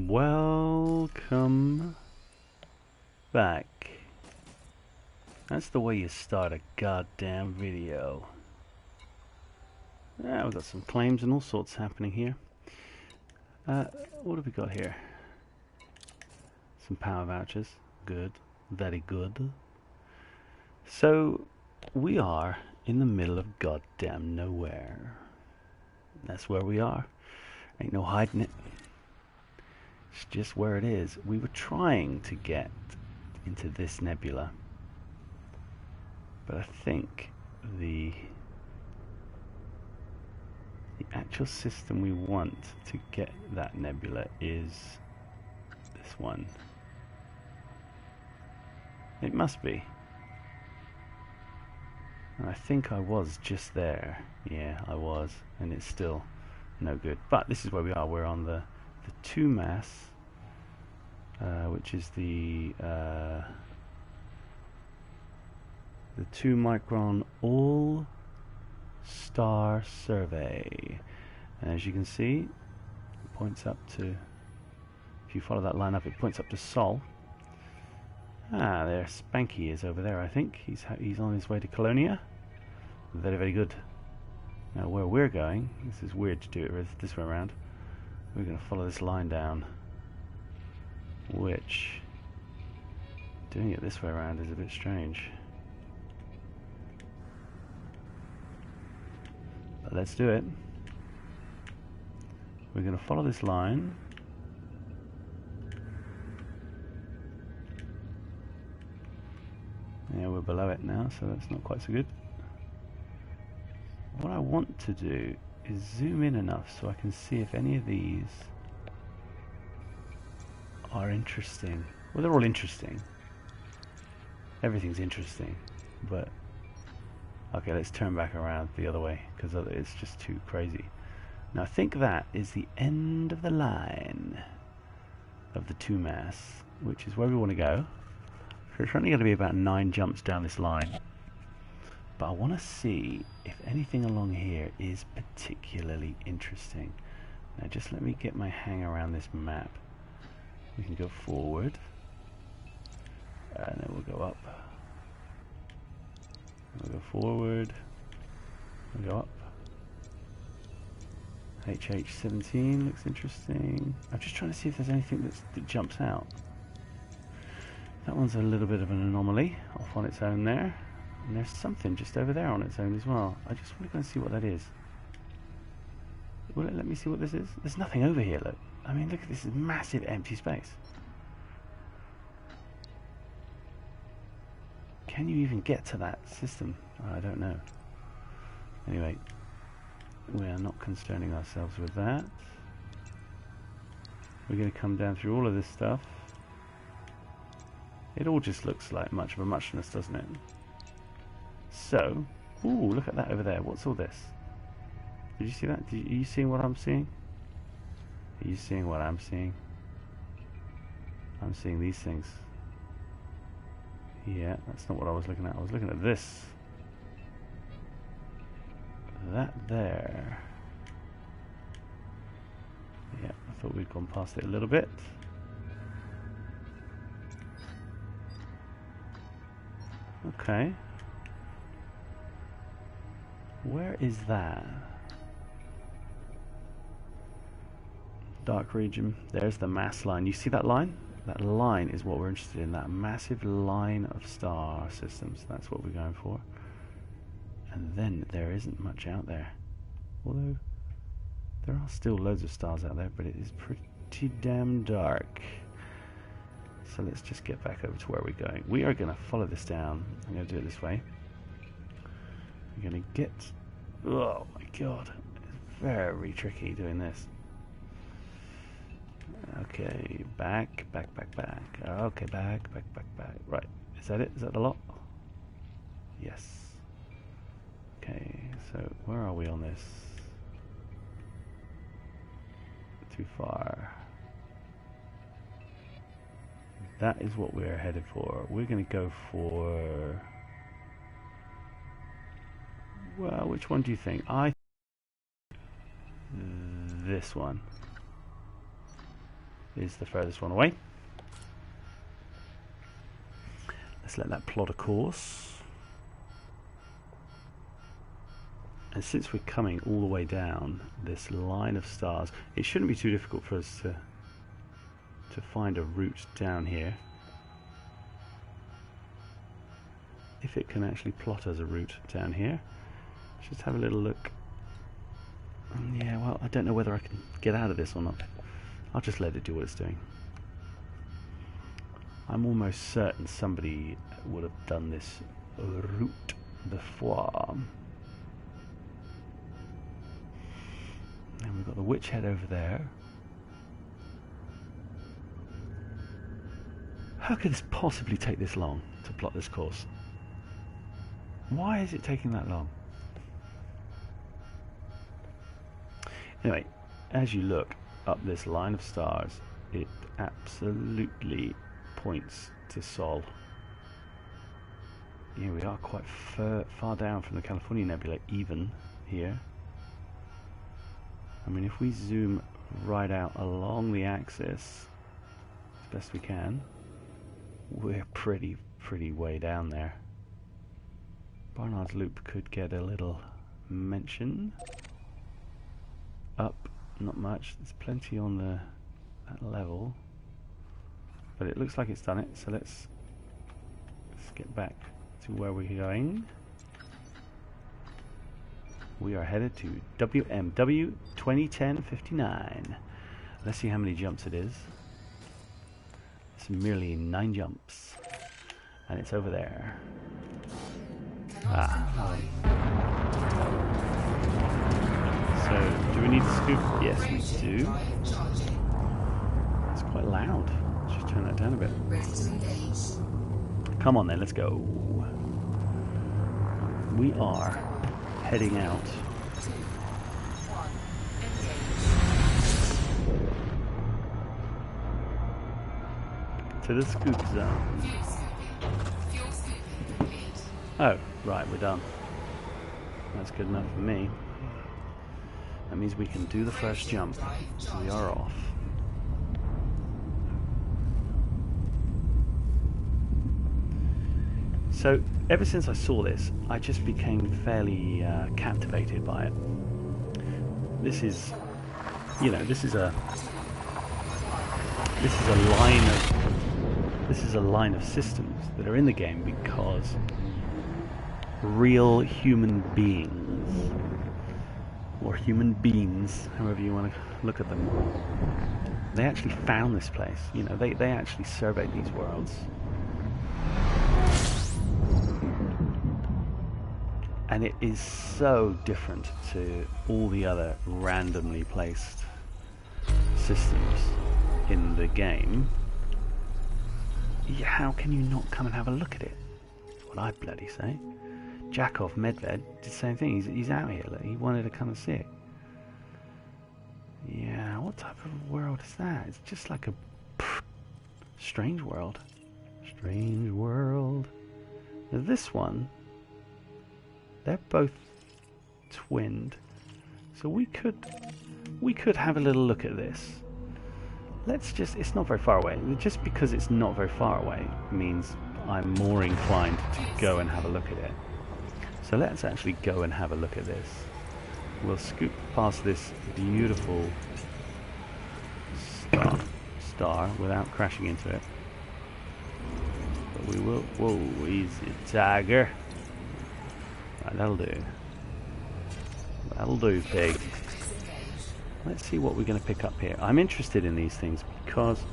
Welcome back. That's the way you start a goddamn video. Yeah, we've got some claims and all sorts happening here. What have we got here? Some power vouchers. Good. Very good. So, we are in the middle of goddamn nowhere. That's where we are. Ain't no hiding it. It's just where it is. We were trying to get into this nebula, but I think the actual system we want to get that nebula is this one. It must be. And I think I was just there. Yeah, I was, and it's still no good. But this is where we are. We're on the 2 mass, which is the 2 micron all star survey. And as you can see, it points up to, if you follow that line up, it points up to Sol. Ah, there Spanky is over there. I think he's on his way to Colonia. Very, very good. Now where we're going, this is weird to do it this way around. We're going to follow this line down, which doing it this way around is a bit strange. But let's do it. We're going to follow this line. Yeah, we're below it now, so that's not quite so good. What I want to do is zoom in enough so I can see if any of these are interesting. Well, they're all interesting. Everything's interesting, but okay, let's turn back around the other way because it's just too crazy. Now I think that is the end of the line of the 2 mass, which is where we want to go. So it's only going to be about 9 jumps down this line. But I want to see if anything along here is particularly interesting. Now just let me get my hang around this map. We can go forward, and then we'll go up. We'll go forward, we'll go up. HH17 looks interesting. I'm just trying to see if there's anything that jumps out. That one's a little bit of an anomaly, off on its own there. And there's something just over there on its own as well. I just want to go and see what that is. Will it let me see what this is? There's nothing over here, look. I mean, look at this massive empty space. Can you even get to that system? I don't know. Anyway, we are not concerning ourselves with that. We're going to come down through all of this stuff. It all just looks like much of a muchness, doesn't it? So, ooh, look at that over there. What's all this? Did you see that? Are you seeing what I'm seeing? Are you seeing what I'm seeing? I'm seeing these things. Yeah, that's not what I was looking at. I was looking at this. That there. Yeah, I thought we'd gone past it a little bit. Okay. Where is that? Dark region. There's the mass line. You see that line? That line is what we're interested in. That massive line of star systems. That's what we're going for. And then there isn't much out there. Although there are still loads of stars out there, but it is pretty damn dark. So let's just get back over to where we're going. We are going to follow this down. I'm going to do it this way. We're going to get... Oh my god. It's very tricky doing this. Okay, back. Okay, back. Right, is that it? Is that the lot? Yes. Okay, so where are we on this? Too far. That is what we're headed for. We're going to go for... Well, which one do you think? This one. is the furthest one away. Let's let that plot a course. And since we're coming all the way down this line of stars, it shouldn't be too difficult for us to find a route down here. If it can actually plot us a route down here. Let's just have a little look. Yeah, well, I don't know whether I can get out of this or not. I'll just let it do what it's doing. I'm almost certain somebody would have done this route before. And we've got the Witch Head over there. How could this possibly take this long to plot this course? Why is it taking that long? Anyway, as you look up this line of stars, it absolutely points to Sol. Yeah, we are quite far down from the California Nebula, even here. I mean, if we zoom right out along the axis as best we can, we're pretty way down there. Barnard's Loop could get a little mention. Up, not much. There's plenty on that level, but it looks like it's done it. So let's get back to where we're going. We are headed to WMW 2010-59. Let's see how many jumps it is. It's merely 9 jumps, and it's over there. So, do we need to scoop? Yes, we do. It's quite loud. Let's just turn that down a bit. Come on then, let's go. We are heading out. To the scoop zone. Oh, right, we're done. That's good enough for me. That means we can do the first jump. We are off. So, ever since I saw this, I just became fairly captivated by it. This is, you know, this is a line of systems that are in the game because real human beings, or human beings, however you want to look at them, they actually found this place. You know, they actually surveyed these worlds. And it is so different to all the other randomly placed systems in the game. How can you not come and have a look at it? That's what I bloody say. Jakov Medved did the same thing. He's out here. Look, he wanted to come and see it. Yeah, what type of world is that? It's just like a strange world. Strange world. Now this one, they're both twinned, so we could have a little look at this. Let's just, it's not very far away. Just because it's not very far away means I'm more inclined to go and have a look at it. So let's actually go and have a look at this. We'll scoop past this beautiful star without crashing into it. But we will, whoa, easy tiger. Right, that'll do. That'll do, pig. Let's see what we're going to pick up here. I'm interested in these things because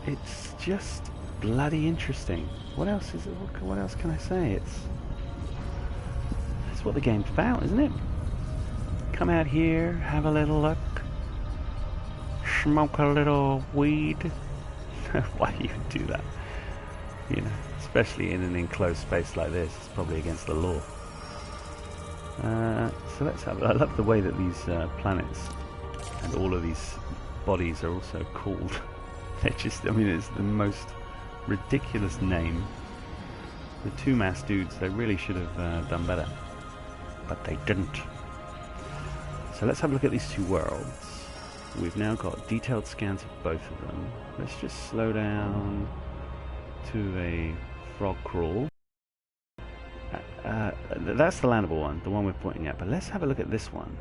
it's just bloody interesting. What else is it? What else can I say? It's what the game's about, isn't it? Come out here, have a little look, smoke a little weed. Why do you do that? You know, especially in an enclosed space like this, it's probably against the law. So let's have. I love the way that these planets and all of these bodies are also called. They're just, I mean, it's the most ridiculous name. The two-mass dudes, they really should have done better, but they didn't. So let's have a look at these two worlds. we've now got detailed scans of both of them. Let's just slow down to a frog crawl. That's the landable one, the one we're pointing at, but let's have a look at this one.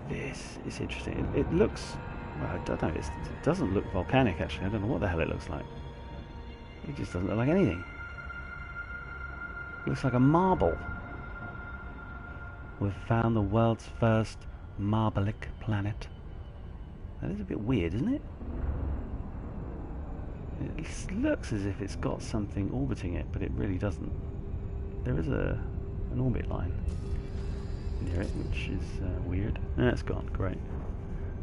This is interesting. It looks, well, I don't know, it doesn't look volcanic actually. I don't know what the hell it looks like. It just doesn't look like anything. It looks like a marble. We've found the world's first marbleic planet. That is a bit weird, isn't it? It looks as if it's got something orbiting it, but it really doesn't. There is an orbit line near it, which is weird. No, it's gone. Great.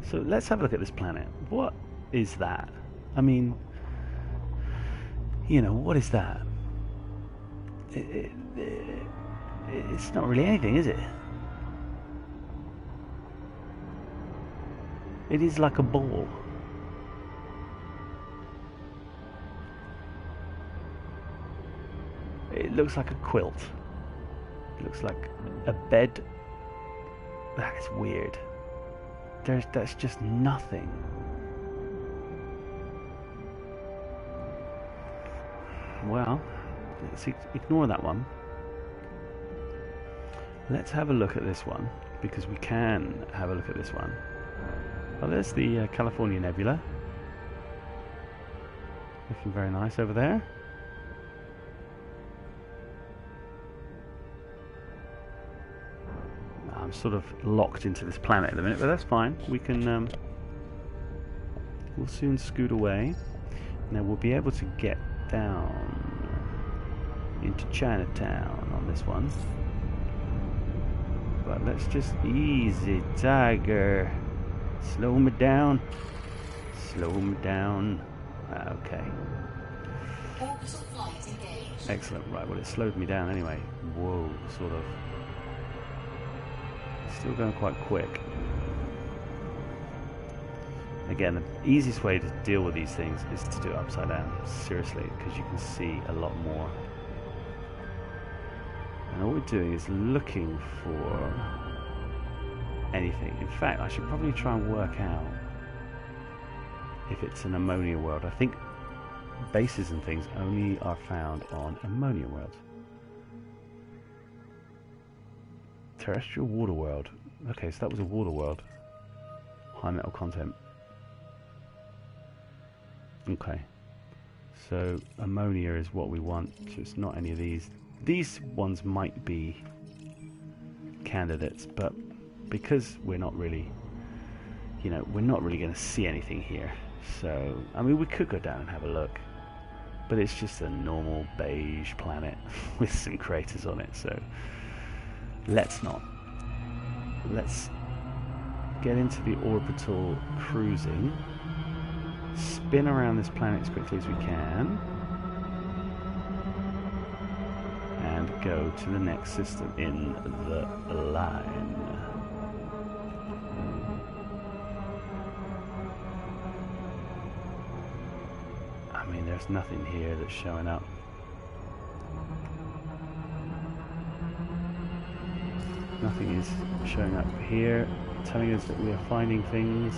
So let's have a look at this planet. What is that? I mean, you know, what is that? It's not really anything, is it? It is like a ball. It looks like a quilt. It looks like a bed. That is weird. That's just nothing. Well, let's ignore that one. Let's have a look at this one, because we can have a look at this one. Well, there's the California Nebula. Looking very nice over there. I'm sort of locked into this planet at the minute, but that's fine. We can, we'll soon scoot away. Now we'll be able to get down into Chinatown on this one. But let's just easy, tiger. Slow me down. Slow me down. Okay. Excellent. Right, well it slowed me down anyway. Whoa, sort of. Still going quite quick. Again, the easiest way to deal with these things is to do it upside down. Seriously, because you can see a lot more. And all we're doing is looking for anything. In fact, I should probably try and work out if it's an ammonia world. I think bases and things only are found on ammonia worlds. Terrestrial water world. Okay, so that was a water world. High metal content. Okay. So ammonia is what we want. So it's not any of these. These ones might be candidates, but because we're not really, you know, we're not really going to see anything here. So, I mean, we could go down and have a look, but it's just a normal beige planet with some craters on it. So let's not. Let's get into the orbital cruising, spin around this planet as quickly as we can, and go to the next system in the line. I mean, there's nothing here that's showing up. Nothing is showing up here, telling us that we are finding things.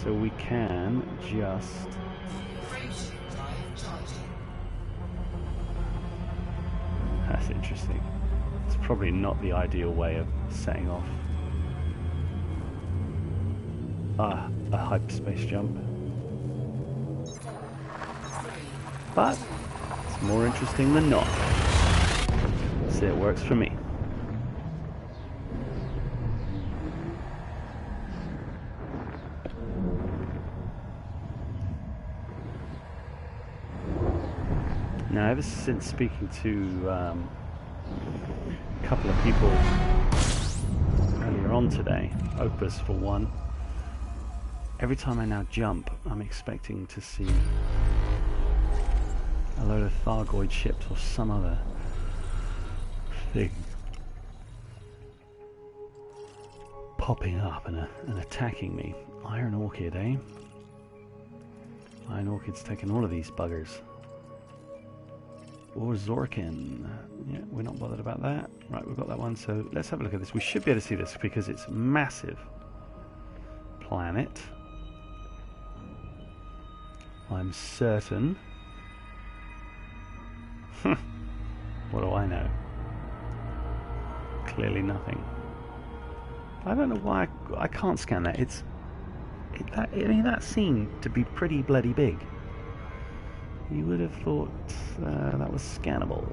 So we can just That's interesting. It's probably not the ideal way of setting off a hyperspace jump. But it's more interesting than not. So it works for me. Now, ever since speaking to a couple of people earlier on today, Opus for one, every time I now jump, I'm expecting to see a load of Thargoid ships or some other thing popping up and attacking me. Iron Orchid, eh? Iron Orchid's taking all of these buggers. or Zorkin. Yeah, we're not bothered about that. Right, we've got that one, so let's have a look at this. We should be able to see this because it's massive. Planet. I'm certain. What do I know? Clearly nothing. I don't know why I can't scan that. I mean, that seemed to be pretty bloody big. You would have thought that was scannable.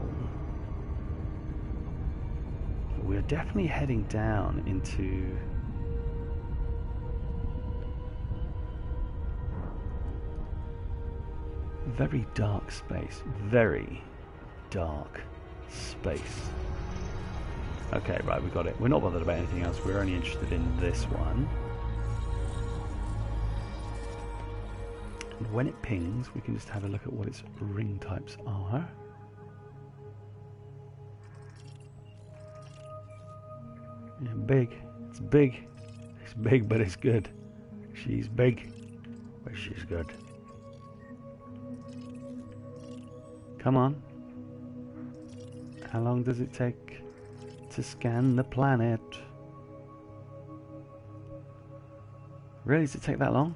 But we're definitely heading down into very dark space. Very dark space. Okay, right, we got it. We're not bothered about anything else. We're only interested in this one. And when it pings, we can just have a look at what its ring types are. Yeah, big. It's big. It's big, but it's good. She's big, but she's good. Come on. How long does it take to scan the planet? Really, does it take that long?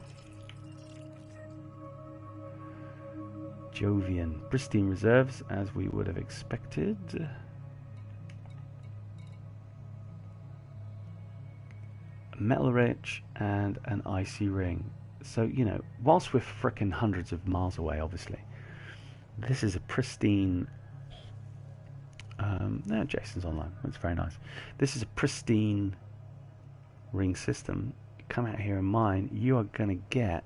Jovian. Pristine reserves, as we would have expected. Metal rich and an icy ring. So, you know, whilst we're frickin' hundreds of miles away, obviously, this is a pristine... no, Jason's online. That's very nice. This is a pristine ring system. Come out here and mine, you are gonna get...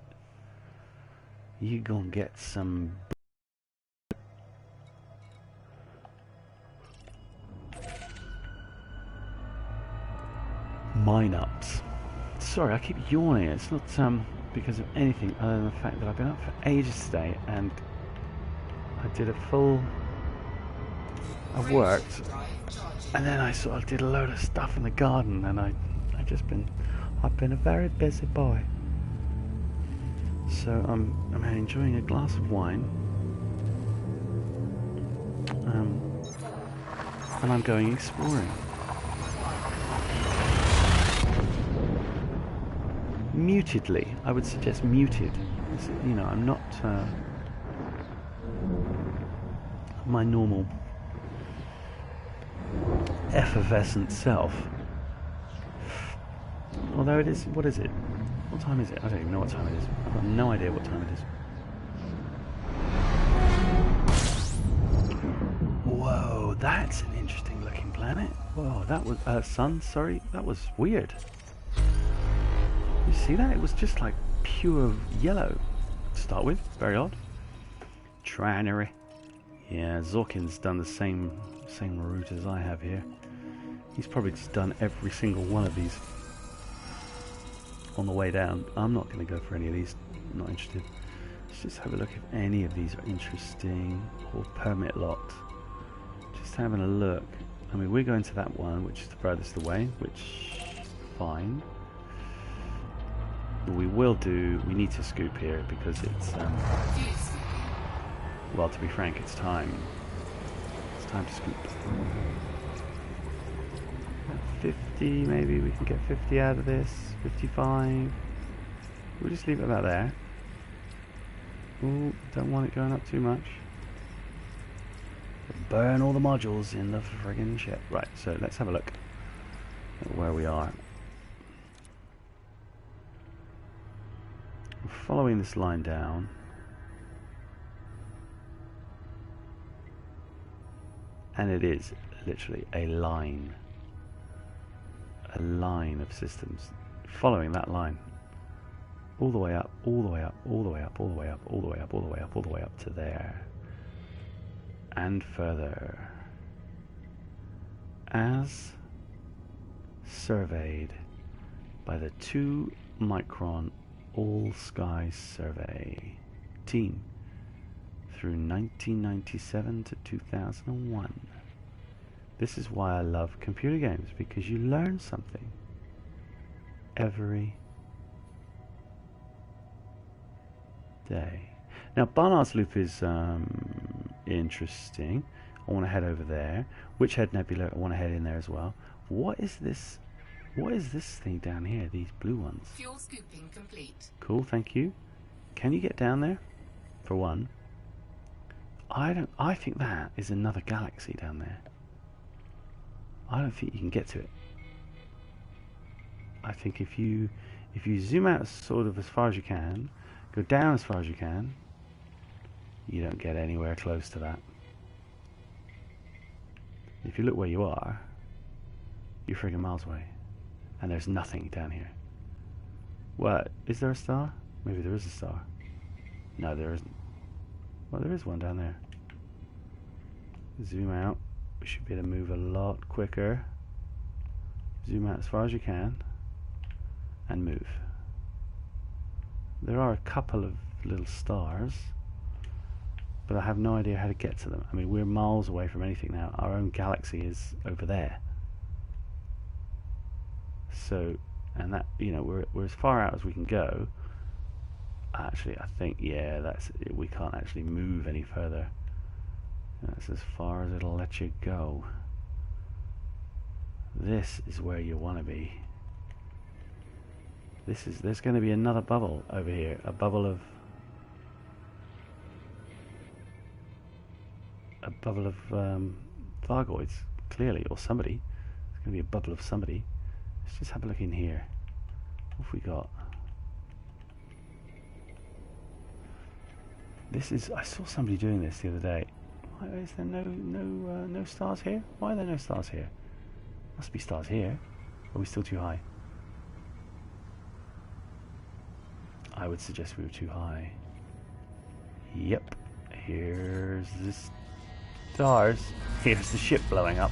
You're gonna get some... mine-ups. Sorry, I keep yawning. It's not because of anything other than the fact that I've been up for ages today and I did a full... I worked and then I sort of did a load of stuff in the garden and I've been a very busy boy. So I'm enjoying a glass of wine and I'm going exploring. Mutedly, I would suggest muted. You know, I'm not my normal effervescent self. Although it is, what is it? What time is it? I don't even know what time it is. I've got no idea what time it is. Whoa, that's an interesting looking planet. Whoa, that was sun, sorry, that was weird. You see that? It was just like pure yellow to start with. Very odd. Trannery. Yeah, Zorkin's done the same route as I have here. He's probably just done every single one of these on the way down. I'm not going to go for any of these. I'm not interested. Let's just have a look if any of these are interesting. Or permit locked. Just having a look. I mean, we're going to that one, which is the furthest away, which is fine. But we will do, we need to scoop here because it's, well, to be frank, it's time. It's time to scoop. 50, maybe we can get 50 out of this. 55. We'll just leave it about there. Ooh, don't want it going up too much. Burn all the modules in the friggin' ship. Right, so let's have a look at where we are. Following this line down, and it is literally a line of systems following that line all the way up, all the way up, all the way up, all the way up, all the way up, all the way up, all the way up to there and further, as surveyed by the 2 micron All Sky Survey team through 1997 to 2001. This is why I love computer games, because you learn something every day. Now, Barnard's loop is Interesting. I want to head over there. Witch Head Nebula, I want to head in there as well. What is this? What is this thing down here? These blue ones. Fuel scooping complete. Cool, thank you. Can you get down there? For one. I think that is another galaxy down there. I don't think you can get to it. I think if you zoom out sort of as far as you can, go down as far as you can, you don't get anywhere close to that. If you look where you are, you're friggin' miles away. And there's nothing down here. What? Is there a star? Maybe there is a star. No, there isn't. Well, there is one down there. Zoom out. We should be able to move a lot quicker. Zoom out as far as you can. And move. There are a couple of little stars. But I have no idea how to get to them. I mean, we're miles away from anything now. Our own galaxy is over there. So, and that, you know, we're as far out as we can go. Actually, I think, yeah, that's it. We can't actually move any further. That's as far as it'll let you go. This is where you want to be. There's going to be another bubble over here. A bubble of Thargoids, clearly, or somebody. It's going to be a bubble of somebody. Let's just have a look in here. What have we got? This is. I saw somebody doing this the other day. Why is there no stars here? Why are there no stars here? Must be stars here. Are we still too high? I would suggest we were too high. Yep. Here's the stars. Here's the ship blowing up.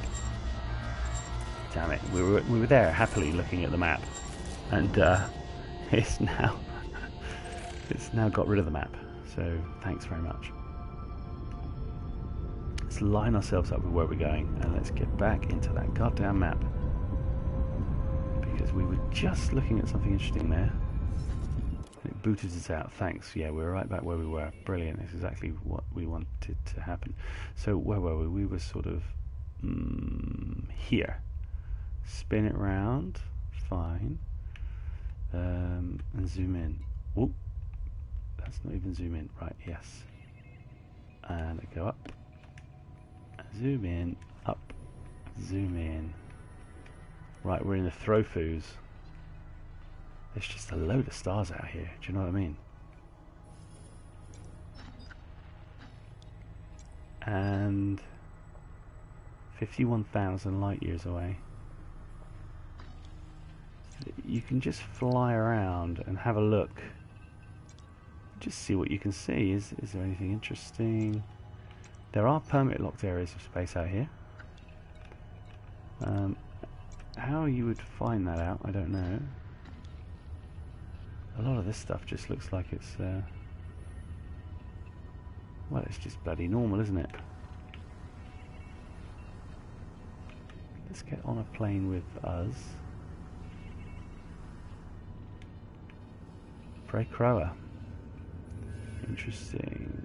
Damn it. We were there happily looking at the map. And it's now got rid of the map. So thanks very much. Let's line ourselves up with where we're going and let's get back into that goddamn map. Because we were just looking at something interesting there. It booted us out. Thanks. Yeah, we're right back where we were. Brilliant. It's exactly what we wanted to happen. So where were we? We were sort of here. Spin it round. Fine. And zoom in. Whoop. That's not even zoom in. Right, yes. And go up. Zoom in. Up. Zoom in. Right, we're in the Throfus. There's just a load of stars out here. Do you know what I mean? And 51,000 light years away. You can just fly around and have a look. Just see what you can see. Is there anything interesting? There are permit locked areas of space out here. How you would find that out, I don't know. A lot of this stuff just looks like it's well, it's just bloody normal, isn't it? Let's get on a plane with us. Frey Crower. Interesting.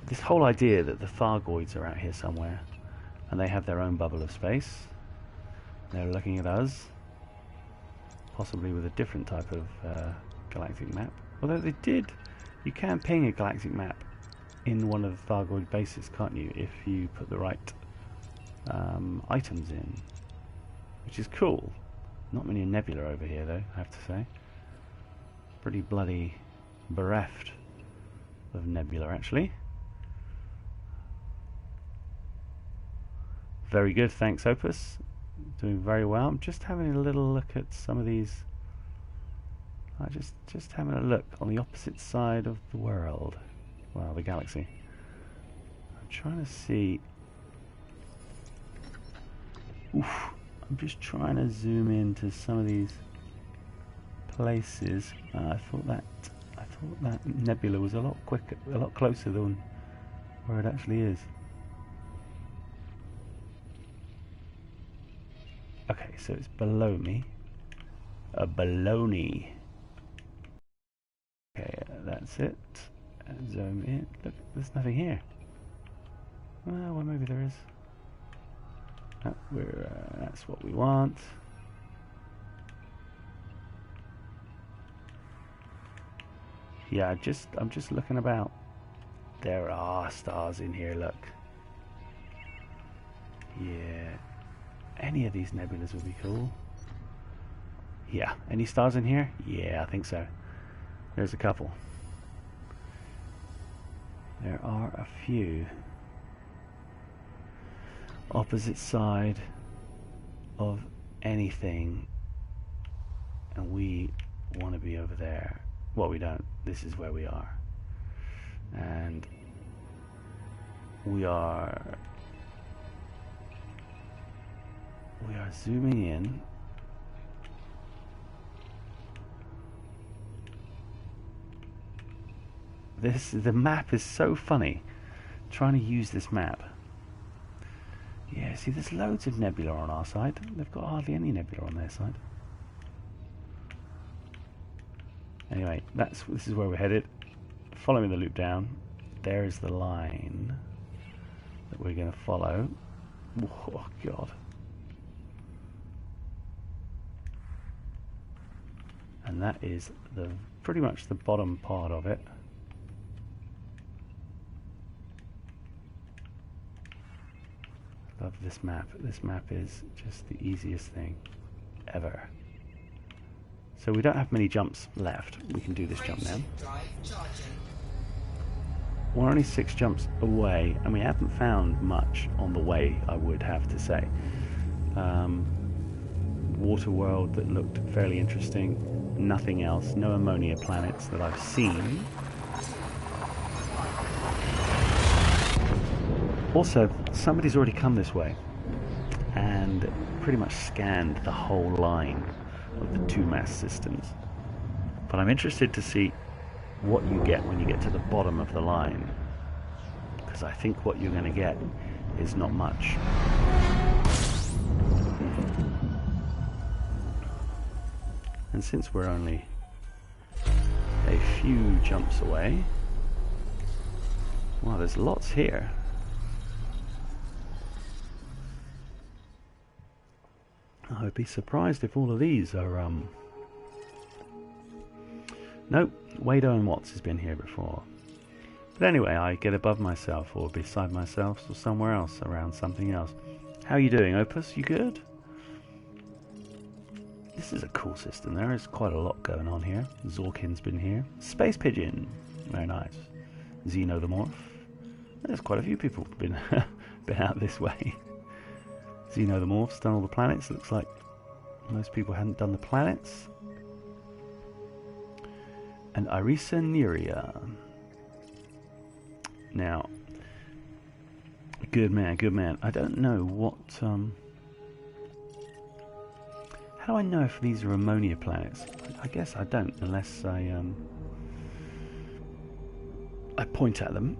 This whole idea that the Thargoids are out here somewhere and they have their own bubble of space. They're looking at us, possibly with a different type of galactic map. Although they did, you can ping a galactic map in one of the Thargoid bases, can't you, if you put the right items in, which is cool. Not many nebula over here though, I have to say. Pretty bloody bereft of nebula actually. Very good, thanks Opus. Doing very well. I'm just having a little look at some of these. Just having a look on the opposite side of the world. Well, the galaxy. I'm trying to see. Oof. I'm just trying to zoom into some of these places. I thought that nebula was a lot quicker, a lot closer than where it actually is. Okay, so it's below me. A baloney. Okay, that's it. zoom in. Look, there's nothing here. Well, maybe there is. Oh, that's what we want. Yeah, I'm just looking about. There are stars in here, look. Yeah. Any of these nebulas would be cool. Yeah. Any stars in here? Yeah, I think so. There's a couple. There are a few. Opposite side of anything. And we want to be over there. Well, we don't. This is where we are. And we are zooming in. The map is so funny. Trying to use this map. Yeah, see, there's loads of nebula on our side. They've got hardly any nebula on their side. Anyway, this is where we're headed. Following the loop down. There is the line that we're going to follow. Oh God. And that is pretty much the bottom part of it. Love this map. This map is just the easiest thing ever. So we don't have many jumps left. We can do this jump now. We're only 6 jumps away, and we haven't found much on the way, I would have to say. Water world that looked fairly interesting. Nothing else. No ammonia planets that I've seen. Also, somebody's already come this way and pretty much scanned the whole line of the 2 mass systems. But I'm interested to see what you get when you get to the bottom of the line, because I think what you're going to get is not much. And since we're only a few jumps away, wow, there's lots here. I'd be surprised if all of these are nope, Wado and Watts has been here before. But anyway, I get above myself or beside myself or somewhere else around something else. How are you doing, Opus? You good? This is a cool system. There is quite a lot going on here. Zorkin's been here. Space Pigeon. Very nice. Xeno the Morph. There's quite a few people been out this way. Xeno the Morph's done all the planets. Looks like most people hadn't done the planets. And Irisa Neria. Now, good man, good man. I don't know what... how do I know if these are ammonia planets? I guess I don't, unless I point at them.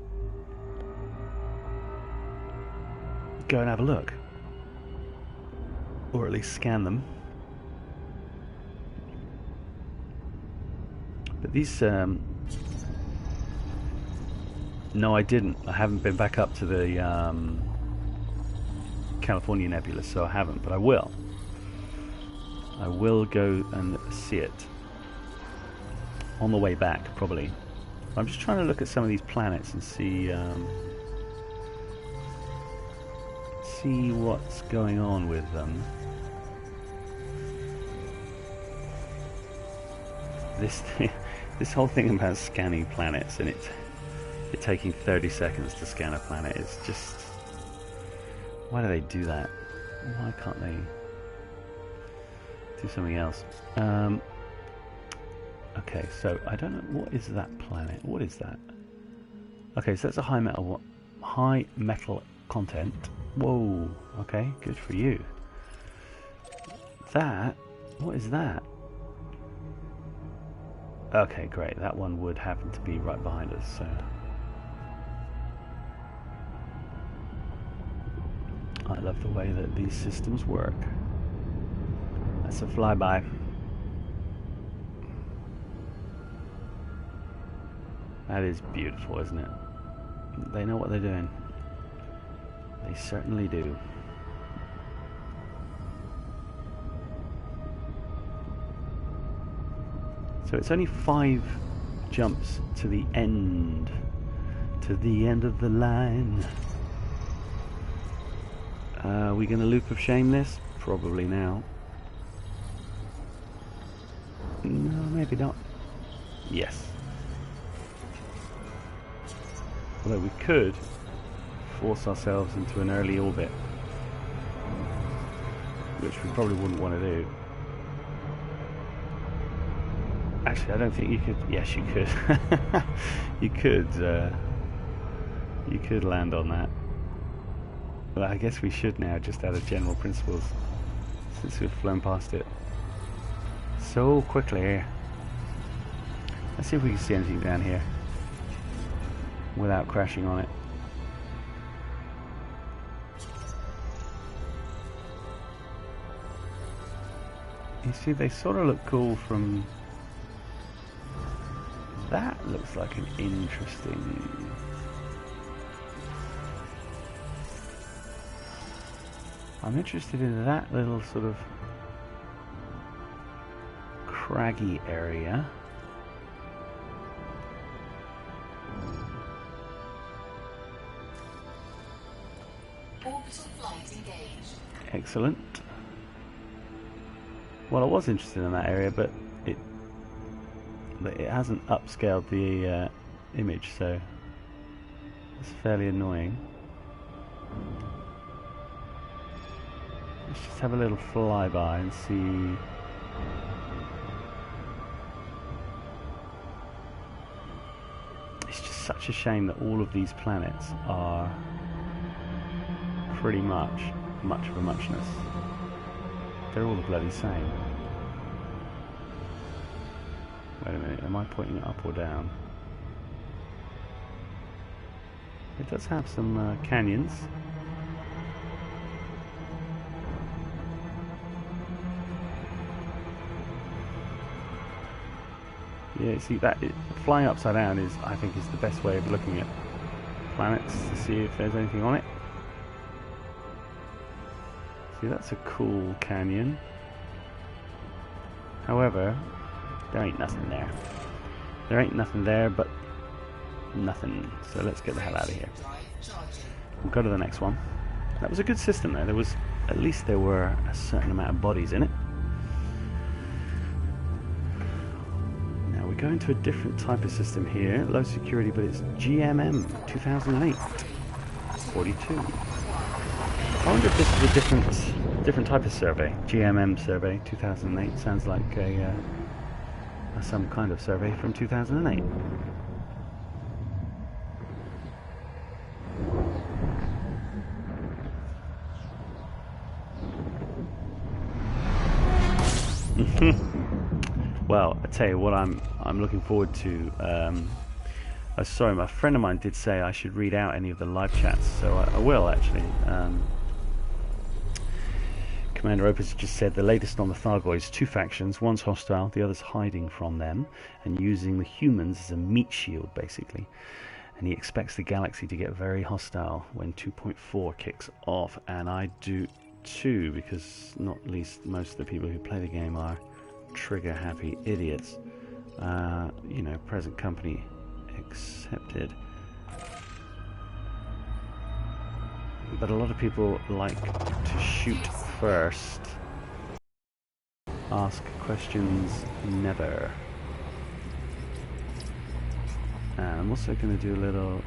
Go and have a look. Or at least scan them. But these... no, I didn't. I haven't been back up to the California Nebula, so I haven't, but I will. I will go and see it. On the way back, probably. I'm just trying to look at some of these planets and see... see what's going on with them. This whole thing about scanning planets and it taking 30 seconds to scan a planet is just... why do they do that? Why can't they do something else? Okay, so I don't know, what is that planet? What is that? Okay, so that's a high metal content. Whoa, okay, good for you. That, what is that? Okay, great, that one would happen to be right behind us, so... I love the way that these systems work. That's a flyby. That is beautiful, isn't it? They know what they're doing. They certainly do. So it's only 5 jumps to the end. To the end of the line. Are we going to loop of shame this? Probably now. No, maybe not. Yes. Although we could force ourselves into an early orbit, which we probably wouldn't want to do. Actually, I don't think you could. Yes, you could. You could land on that. But I guess we should now, just out of general principles, since we've flown past it so quickly. Let's see if we can see anything down here without crashing on it. You see, they sort of look cool from... That looks like an interesting... I'm interested in that little sort of craggy area. Orbital flight engaged. Excellent. Well, I was interested in that area, but it hasn't upscaled the image, so it's fairly annoying. Let's just have a little flyby and see. It's just such a shame that all of these planets are pretty much of a muchness. They're all the bloody same. Wait a minute, am I pointing it up or down? It does have some canyons. Yeah, see that flying upside down is, I think, is the best way of looking at planets to see if there's anything on it. See, that's a cool canyon. However, there ain't nothing there. There ain't nothing there, but nothing. So let's get the hell out of here. We'll go to the next one. That was a good system there. There was, at least there were a certain amount of bodies in it. Now we're going to a different type of system here. Low security, but it's GMM 2008 42. I wonder if this is a different type of survey. GMM survey 2008 sounds like some kind of survey from 2008. Well, I tell you what, I'm looking forward to. Sorry, my friend of mine did say I should read out any of the live chats, so I will actually. Commander Opus just said the latest on the Thargoids, 2 factions, one's hostile, the other's hiding from them, and using the humans as a meat shield, basically. And he expects the galaxy to get very hostile when 2.4 kicks off, and I do too, because not least most of the people who play the game are trigger-happy idiots. You know, present company accepted. But a lot of people like to shoot first. Ask questions never. And I'm also going to do a little,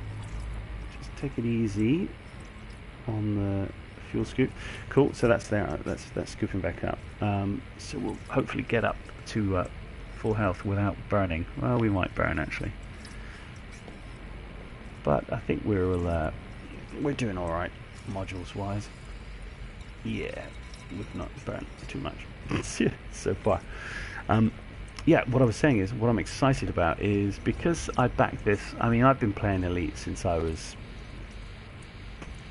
just take it easy on the fuel scoop. Cool, so that's there, that's scooping back up. So we'll hopefully get up to full health without burning. Well, we might burn actually. But I think we're doing alright. Modules wise, yeah, we've not burnt too much so far. Yeah, what I was saying is, what I'm excited about is, because I backed this, I mean, I've been playing Elite since I was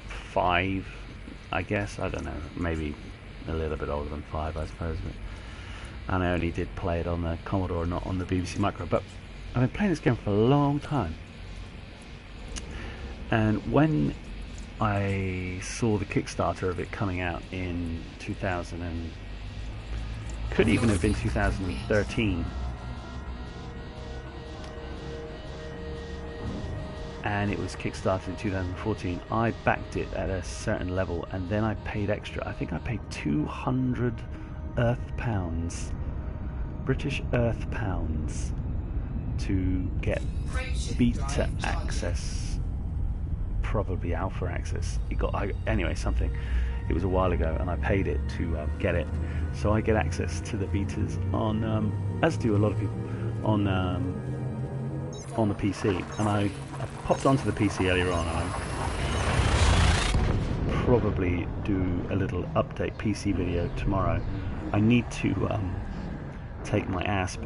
5, I guess, I don't know, maybe a little bit older than 5, I suppose, but, and I only did play it on the Commodore, not on the BBC Micro, but I've been playing this game for a long time, and when I saw the Kickstarter of it coming out in 2000 and could even have been 2013, and it was kickstarted in 2014, I backed it at a certain level and then I paid extra. I think I paid 200 Earth pounds, British Earth pounds, to get beta access, probably alpha access. Anyway, something. It was a while ago, and I paid it to get it, so I get access to the betas on, as do a lot of people, on the PC. And I popped onto the PC earlier on, and I'll probably do a little update PC video tomorrow. I need to take my ASP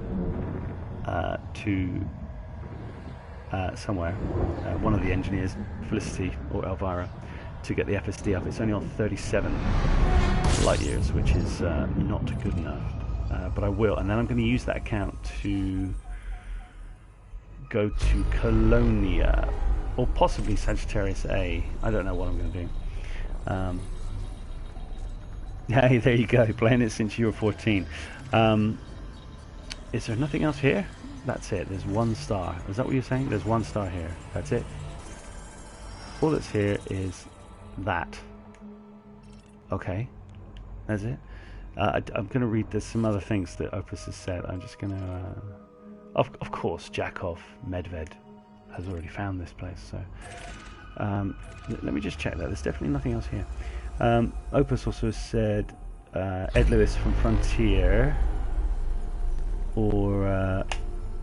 to somewhere, one of the engineers, Felicity or Elvira, to get the FSD up. It's only on 37 light years, which is not good enough, but I will, and then I'm going to use that account to go to Colonia, or possibly Sagittarius A. I don't know what I'm going to do. Hey, there you go, playing it since you were 14. Is there nothing else here? That's it, there's 1 star. Is that what you're saying? There's 1 star here. That's it. All that's here is that. Okay, that's it. I'm going to read, there's some other things that Opus has said. I'm just going to... Of course, Jakov Medved has already found this place, so... let me just check that. There's definitely nothing else here. Opus also said Ed Lewis from Frontier, or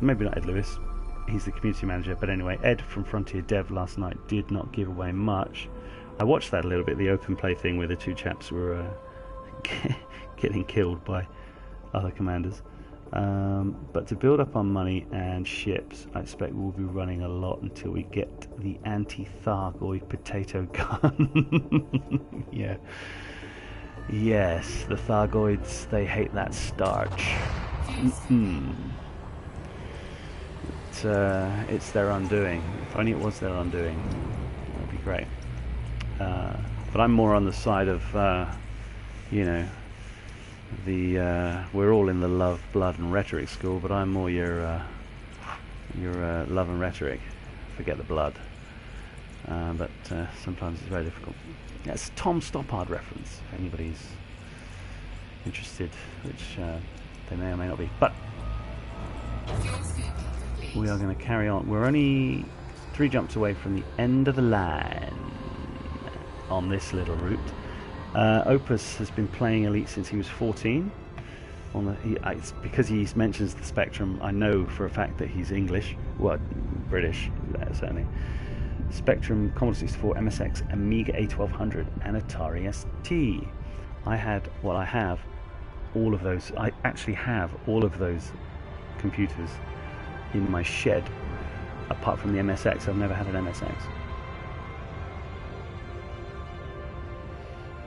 maybe not Ed Lewis, he's the community manager, but anyway, Ed from Frontier Dev last night did not give away much. I watched that a little bit, the open play thing where the 2 chaps were getting killed by other commanders. But to build up on money and ships, I expect we'll be running a lot until we get the anti-Thargoid potato gun. Yeah. Yes, the Thargoids, they hate that starch. It's their undoing. If only it was their undoing, that'd be great. But I'm more on the side of, you know, we're all in the love, blood, and rhetoric school, but I'm more your love and rhetoric. Forget the blood. But sometimes it's very difficult. That's a Tom Stoppard reference, if anybody's interested, which they may or may not be. But we are going to carry on. We're only 3 jumps away from the end of the line on this little route. Opus has been playing Elite since he was 14. It's because he mentions the Spectrum. I know for a fact that he's English, well, British, certainly. Spectrum, Commodore 64, MSX, Amiga A1200, and Atari ST. I have all of those. I actually have all of those computers in my shed. Apart from the MSX, I've never had an MSX.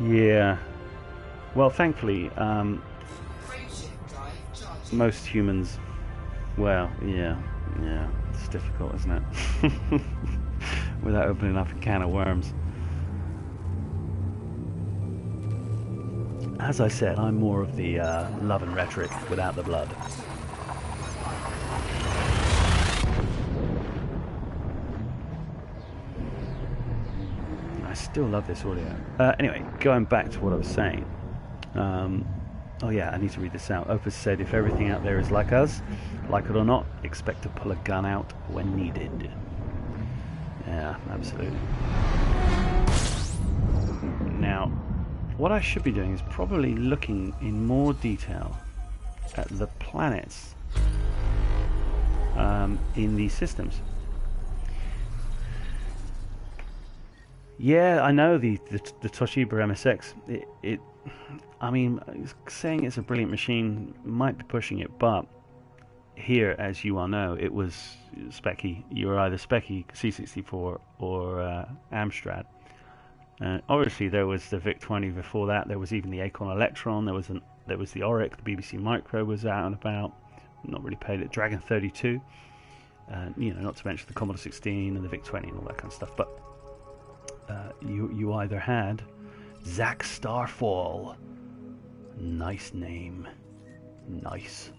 Yeah. Well, thankfully, most humans, well, yeah, it's difficult, isn't it? Without opening up a can of worms. As I said, I'm more of the love and rhetoric without the blood. I still love this audio. Anyway, going back to what I was saying. Oh yeah, I need to read this out. Opus said, if everything out there is like us, like it or not, expect to pull a gun out when needed. Yeah, absolutely. Now, what I should be doing is probably looking in more detail at the planets in these systems. Yeah, I know the Toshiba MSX. I mean, saying it's a brilliant machine might be pushing it, but here, as you all know, it was Specky. You were either Specky C64 or Amstrad. Obviously, there was the VIC-20 before that. There was even the Acorn Electron. There was the Auric. The BBC Micro was out and about. Not really paid it. Dragon 32. You know, not to mention the Commodore 16 and the VIC-20 and all that kind of stuff. But you either had Zack Starfall. Nice name. Nice.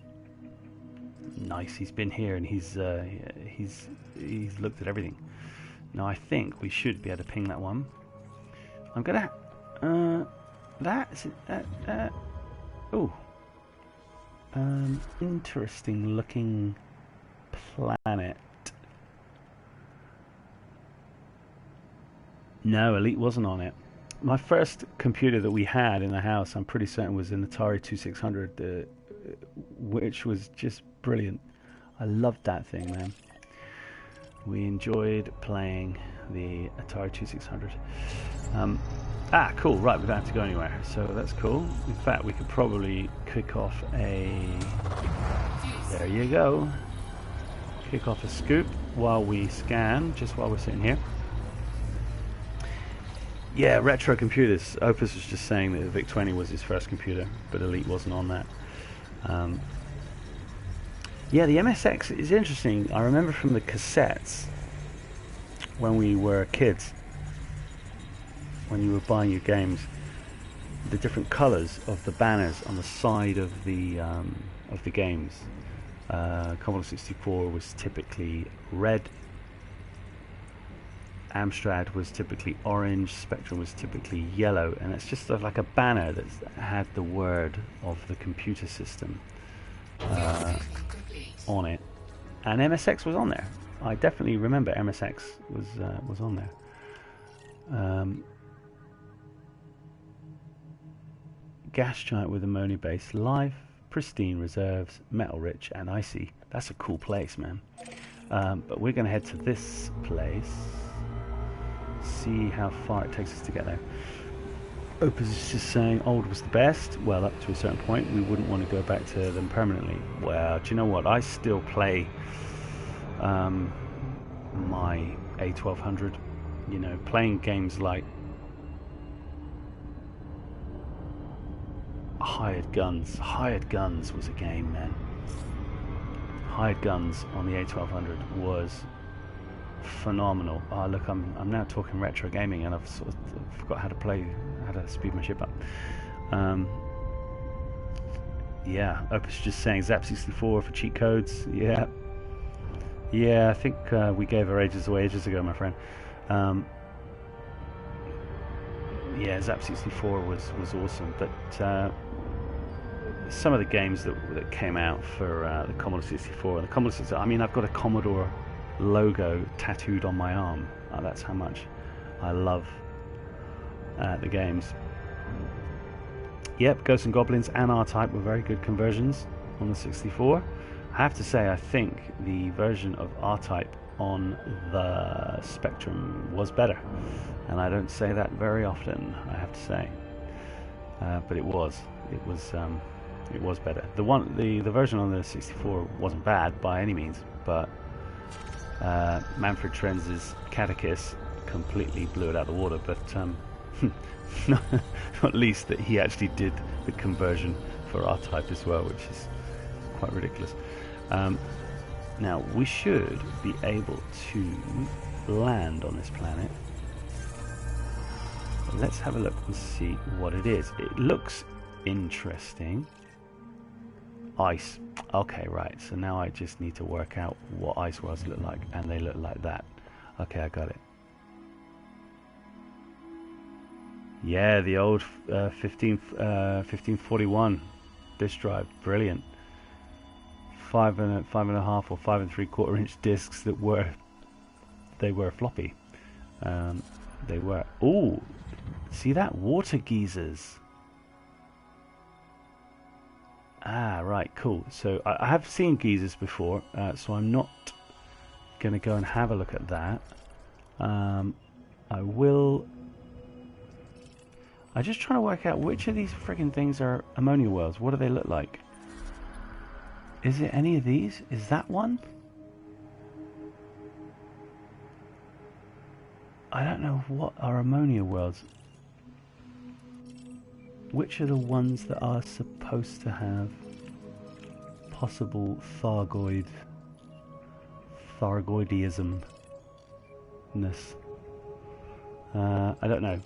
He's been here and he's looked at everything. Now I think we should be able to ping that one. I'm gonna interesting looking planet. No, Elite wasn't on it. My first computer that we had in the house, I'm pretty certain, was an Atari 2600, which was just brilliant. I loved that thing, man. We enjoyed playing the Atari 2600. Cool. Right, we don't have to go anywhere, so that's cool. In fact, we could probably kick off a... There you go. Kick off a scoop while we scan, just while we're sitting here. Yeah, retro computers. Opus was just saying that the VIC-20 was his first computer, but Elite wasn't on that. Yeah, the MSX is interesting. I remember from the cassettes when we were kids, when you were buying your games, the different colours of the banners on the side of the games. Commodore 64 was typically red. Amstrad was typically orange, Spectrum was typically yellow, and it's just like a banner that had the word of the computer system on it. And MSX was on there. I definitely remember MSX was on there. Gas giant with ammonia base, life, pristine reserves, metal rich and icy. That's a cool place, man. But we're going to head to this place. See how far it takes us to get there. Opus is just saying old was the best. Well, up to a certain point. We wouldn't want to go back to them permanently. Well, do you know what? I still play my A1200. You know, playing games like Hired Guns. Hired Guns was a game, man. Hired Guns on the A1200 was phenomenal. Oh, look, I'm now talking retro gaming, and I've sort of forgot how to speed my ship up. Yeah, Opus just saying Zap64 for cheat codes. Yeah, I think we gave our ages away ages ago, my friend. Yeah, Zap64 was awesome, but some of the games that came out for the Commodore 64, and the Commodore 64, I mean, I've got a Commodore logo tattooed on my arm. That's how much I love the games. Yep, Ghosts and Goblins and R-Type were very good conversions on the 64. I have to say, I think the version of R-Type on the Spectrum was better, and I don't say that very often, I have to say, but it was better. The version on the 64 wasn't bad by any means, but Manfred Trenz's Catechus completely blew it out of the water, but not least that he actually did the conversion for R-Type as well, which is quite ridiculous. Now, we should be able to land on this planet. Let's have a look and see what it is. It looks interesting. Ice. Okay, right. So now I just need to work out what ice worlds look like, and they look like that. Okay, I got it. Yeah, the old 1541 disk drive. Brilliant. 5.5 or 5 3/4 inch discs that were floppy. They were. Oh, see that? Water geysers. Ah, right, cool. So I have seen geysers before, so I'm not going to go and have a look at that. I will. I'm just trying to work out which of these friggin' things are ammonia worlds. What do they look like? Is it any of these? Is that one? I don't know what are ammonia worlds. Which are the ones that are supposed to have possible Thargoid Thargoidism-ness. I don't know.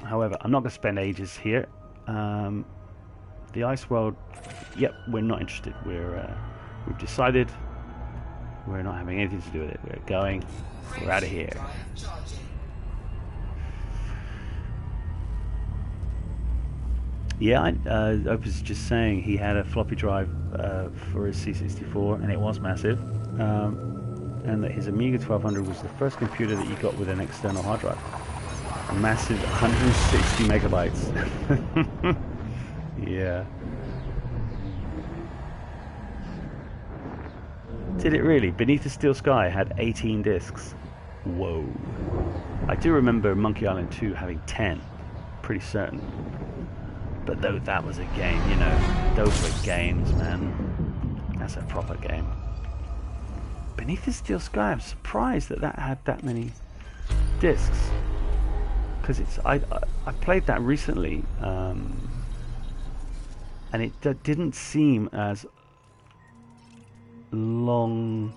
However, I'm not going to spend ages here. The ice world, yep, we're not interested. We've decided we're not having anything to do with it. We're going. We're out of here. Yeah, Opus is just saying he had a floppy drive for his C64, and it was massive. And that his Amiga 1200 was the first computer that you got with an external hard drive. A massive 160 megabytes. Yeah. Did it really? Beneath the Steel Sky had 18 discs. Whoa. I do remember Monkey Island 2 having 10. Pretty certain. But though that was a game, you know. Those were games, man. That's a proper game. Beneath the Steel Sky, I'm surprised that that had that many discs. Because I played that recently. And it didn't seem as long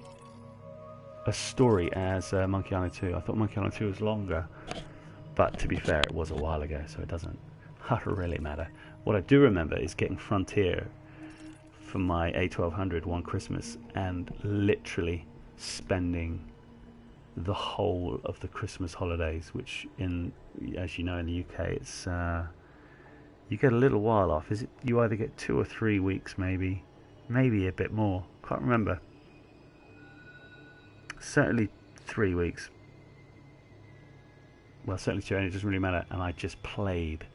a story as Monkey Island 2. I thought Monkey Island 2 was longer, but to be fair, it was a while ago, so it doesn't really matter. What I do remember is getting Frontier for my A1200 one Christmas and literally spending the whole of the Christmas holidays, which as you know, in the UK, it's you get a little while off. Is it? You either get 2 or 3 weeks, maybe a bit more. Can't remember. Certainly 3 weeks. Well, certainly 2, and it doesn't really matter. And I just played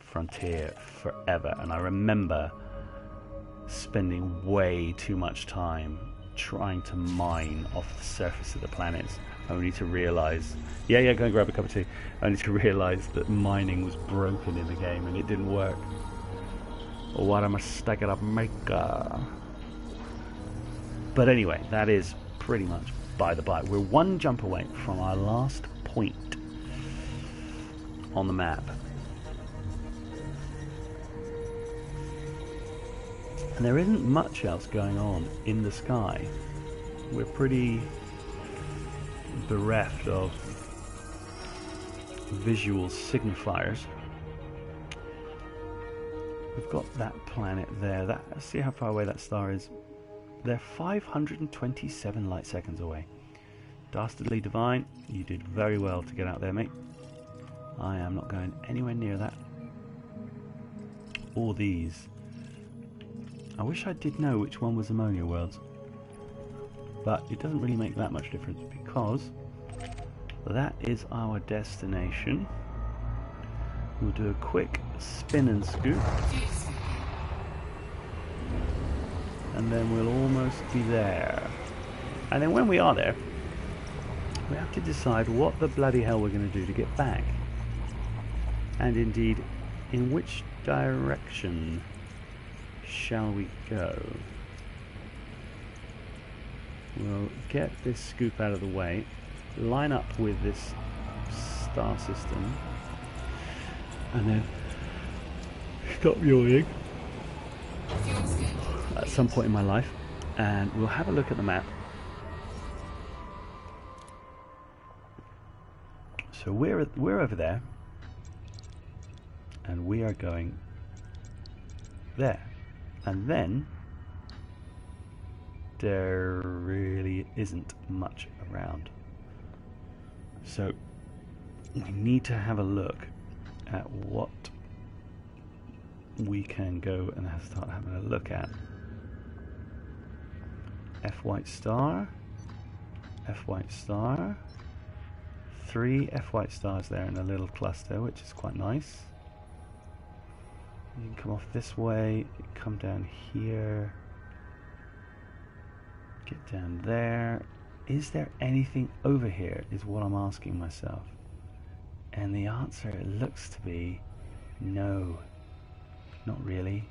Frontier forever, and I remember spending way too much time trying to mine off the surface of the planets, only to realise, go and grab a cup of tea, only to realise that mining was broken in the game and it didn't work. What a mistake of maker. But anyway, that is pretty much by the by. We're one jump away from our last point on the map. And there isn't much else going on in the sky. We're pretty bereft of visual signifiers. We've got that planet there. Let's see how far away that star is. They're 527 light seconds away. Dastardly Divine, you did very well to get out there, mate. I am not going anywhere near that. Or these. I wish I did know which one was Ammonia Worlds, but it doesn't really make that much difference because that is our destination. We'll do a quick spin and scoop, and then we'll almost be there. And then when we are there, we have to decide what the bloody hell we're going to do to get back, and indeed in which direction shall we go. We'll get this scoop out of the way, line up with this star system, and then stop yawning at some point in my life, and we'll have a look at the map. So we're over there, and we are going there. And then there really isn't much around. So we need to have a look at what we can go and start having a look at. F white star, 3 F white stars there in a little cluster, which is quite nice. You can come off this way, come down here, get down there. Is there anything over here is what I'm asking myself. And the answer looks to be no, not really,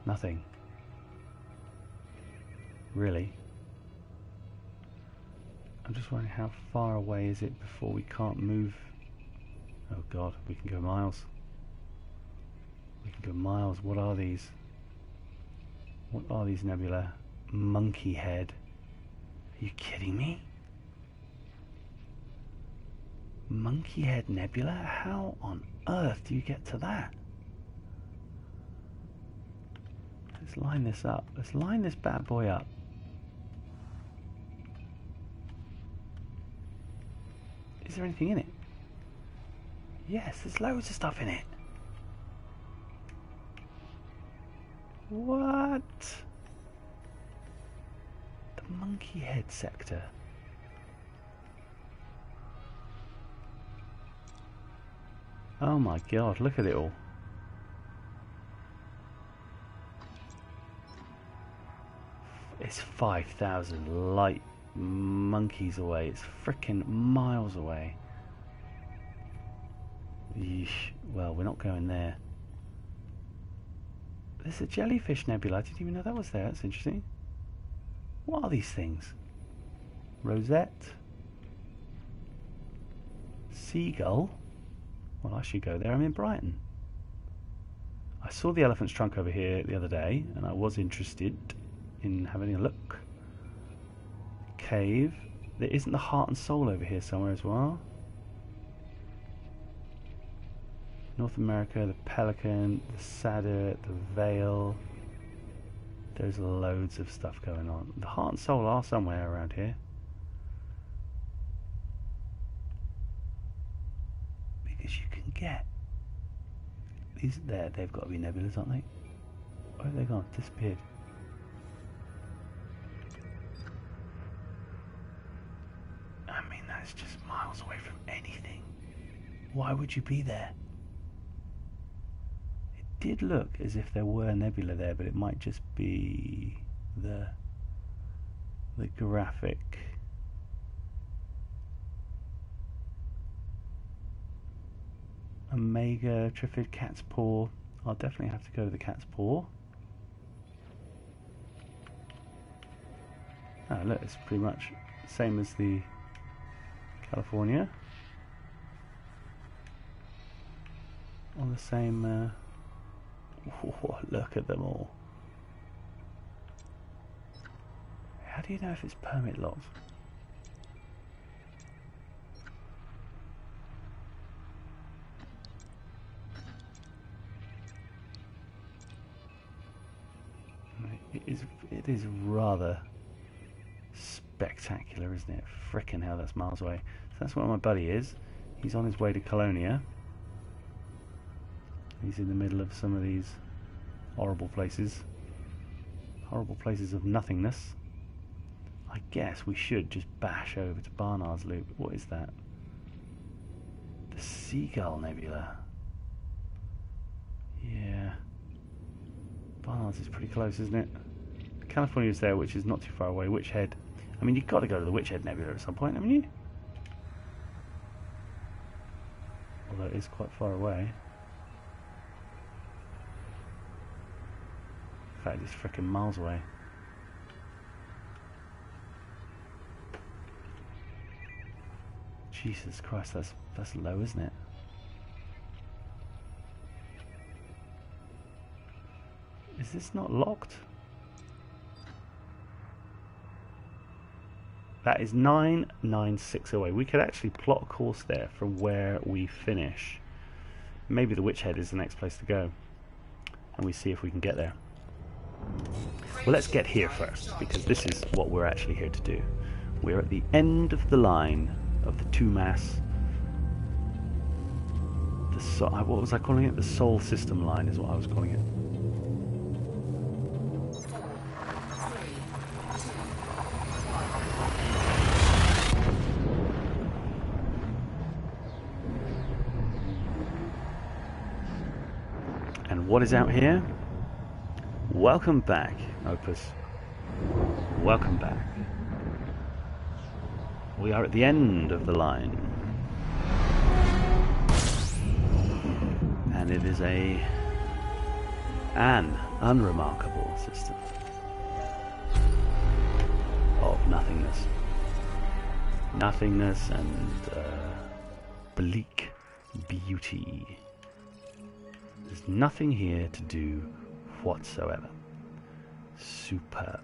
nothing, really. I'm just wondering how far away is it before we can't move. Oh god, we can go miles. We can go miles. What are these? What are these nebula? Monkey Head. Are you kidding me? Monkey Head Nebula? How on earth do you get to that? Let's line this up. Let's line this bad boy up. Is there anything in it? Yes, there's loads of stuff in it. What? The Monkey Head sector. Oh my god, look at it all. It's 5,000 light monkeys away. It's frickin' miles away. Yeesh. Well, we're not going there. There's a jellyfish nebula. I didn't even know that was there. That's interesting. What are these things? Rosette? Seagull? Well, I should go there. I'm in Brighton. I saw the elephant's trunk over here the other day, and I was interested in having a look. Cave. There isn't the heart and soul over here somewhere as well. North America, the pelican, the sadder, the veil. There's loads of stuff going on. The heart and soul are somewhere around here. Because you can get these there. They've got to be nebulas, aren't they? Where have they gone? Disappeared. I mean, that's just miles away from anything. Why would you be there? It did look as if there were nebula there, but it might just be the graphic. Omega, Triffid, Cat's Paw. I'll definitely have to go to the Cat's Paw. Oh look, it's pretty much the same as the California. On the same look at them all. How do you know if it's permit locked? It is rather spectacular, isn't it? Frickin' hell, that's miles away. So that's where my buddy is. He's on his way to Colonia. He's in the middle of some of these horrible places. Horrible places of nothingness. I guess we should just bash over to Barnard's Loop. What is that? The Seagull Nebula. Yeah. Barnard's is pretty close, isn't it? California's there, which is not too far away. Witch Head. I mean, you've got to go to the Witch Head Nebula at some point, haven't you? Although it is quite far away. In fact, it's frickin' miles away. Jesus Christ, that's low, isn't it? Is this not locked? That is 996 away. We could actually plot a course there from where we finish. Maybe the Witch Head is the next place to go. And we see if we can get there. Well, let's get here first, because this is what we're actually here to do. We're at the end of the line of the two-mass. What was I calling it? The Sol System line is what I was calling it. What is out here? Welcome back, Opus. Welcome back. We are at the end of the line. And it is an unremarkable system of nothingness. Nothingness and bleak beauty. There's nothing here to do whatsoever. Superb.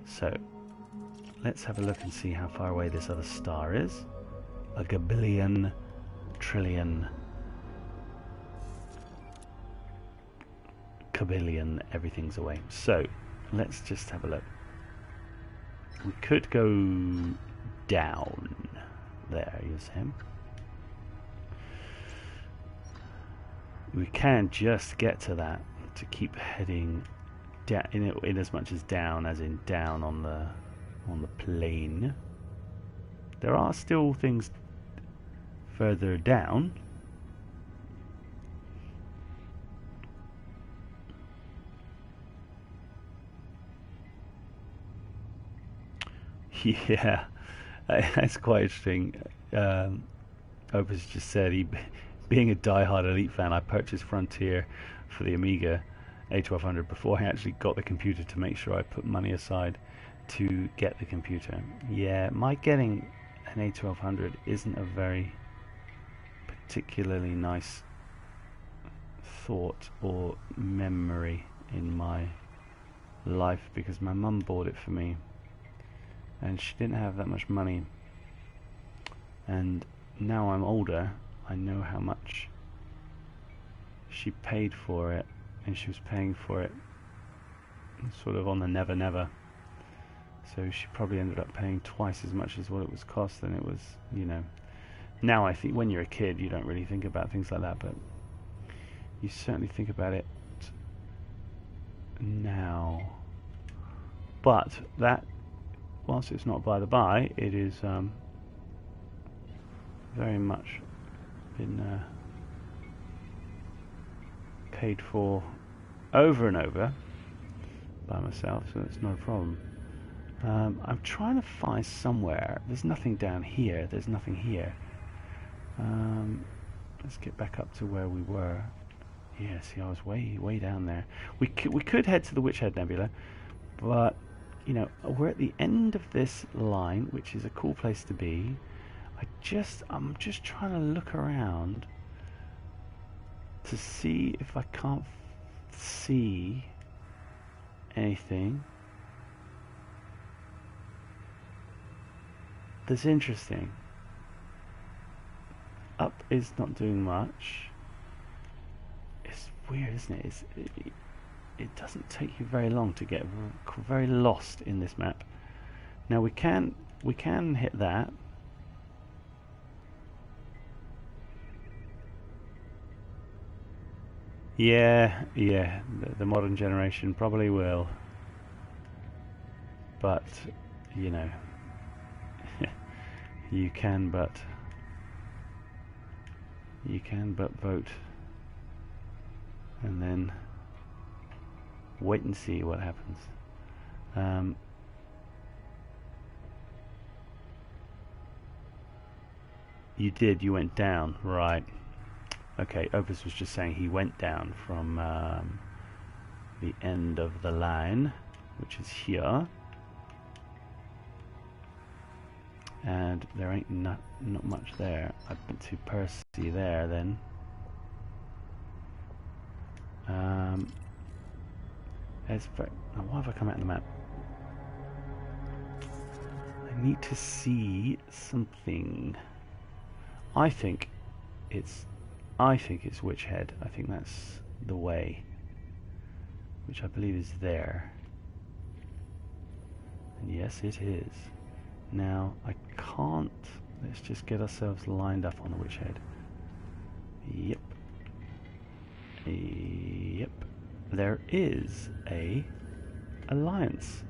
So let's have a look and see how far away this other star is. A gabillion, trillion, kabillion, everything's away. So let's just have a look. We could go down. There, here's him. We can just get to that to keep heading down, in as much as down as in down on the plane. There are still things further down. Yeah, that's quite interesting. Opus just said, being a die-hard Elite fan, I purchased Frontier for the Amiga A1200 before I actually got the computer to make sure I put money aside to get the computer. Yeah, my getting an A1200 isn't a very particularly nice thought or memory in my life, because my mum bought it for me and she didn't have that much money, and now I'm older, I know how much she paid for it, and she was paying for it sort of on the never never, so she probably ended up paying twice as much as what it was cost than it was, you know. Now I think when you're a kid you don't really think about things like that, but you certainly think about it now. But that, whilst it's not by the by, it is very much been paid for over and over by myself, so it's not a problem. I'm trying to find somewhere. There's nothing down here. There's nothing here. Let's get back up to where we were. Yeah, see, I was way down there. We could head to the Witch Head Nebula, but you know, we're at the end of this line, which is a cool place to be. I'm just trying to look around to see if I can't see anything that's interesting. Up is not doing much. It's weird, isn't it? It doesn't take you very long to get very lost in this map. Now we can hit that. Yeah, the modern generation probably will. But, you know, you can but vote, and then wait and see what happens. You went down, right? Okay, Opus was just saying he went down from the end of the line, which is here, and there ain't not much there. I went to Percy there then. Now why have I come out of the map? I need to see something. I think it's Witch Head. I think that's the way, which I believe is there. And yes, it is. Now I can't. Let's just get ourselves lined up on the Witch Head. Yep. Yep. There is a alliance.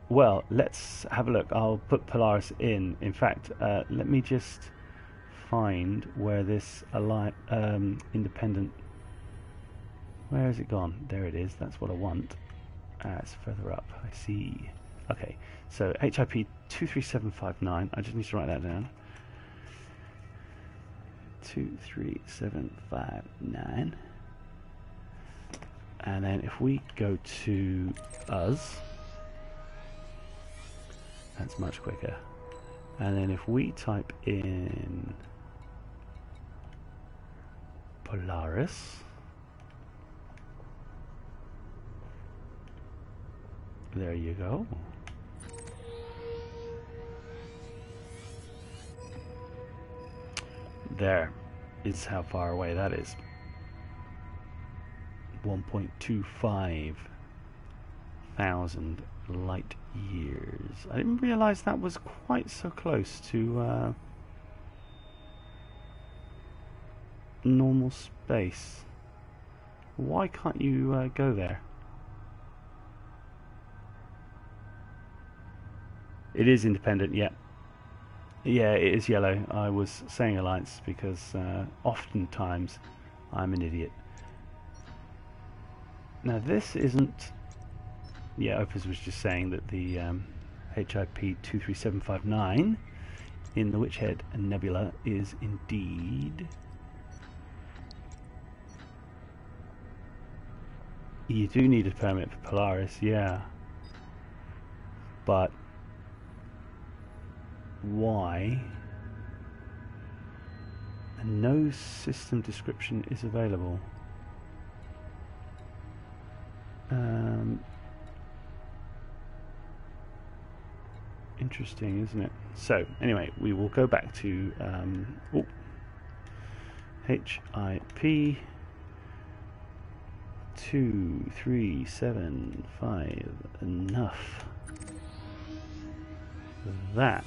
Well, let's have a look. I'll put Polaris in. In fact, let me just find where this independent. Where has it gone? There it is. That's what I want. It's further up. I see. Okay, so HIP 23759. I just need to write that down. 23759. And then if we go to us, that's much quicker. And then if we type in Polaris. There you go. There is how far away that is. 1.25 thousand light years. I didn't realize that was quite so close to normal space. Why can't you go there? It is independent, yeah. Yeah, it is yellow. I was saying alliance because oftentimes I'm an idiot. Now this isn't... Yeah, Opus was just saying that the HIP 23759 in the Witch Head Nebula is indeed... You do need a permit for Polaris, yeah. But why? And no system description is available. Interesting, isn't it? So anyway, we will go back to HIP 2375. Enough. That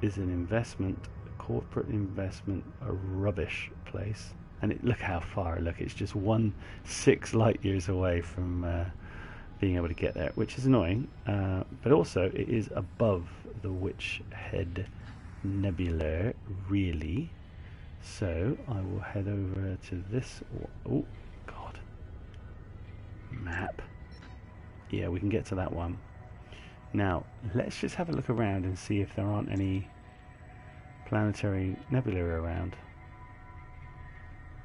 is an investment, a corporate investment, a rubbish place. And look how far. Look, it's just 6 light years away from being able to get there, which is annoying. But also, it is above the Witch Head Nebula, really. So I will head over to this. Oh God! Map. Yeah, we can get to that one. Now, let's just have a look around and see if there aren't any planetary nebula around.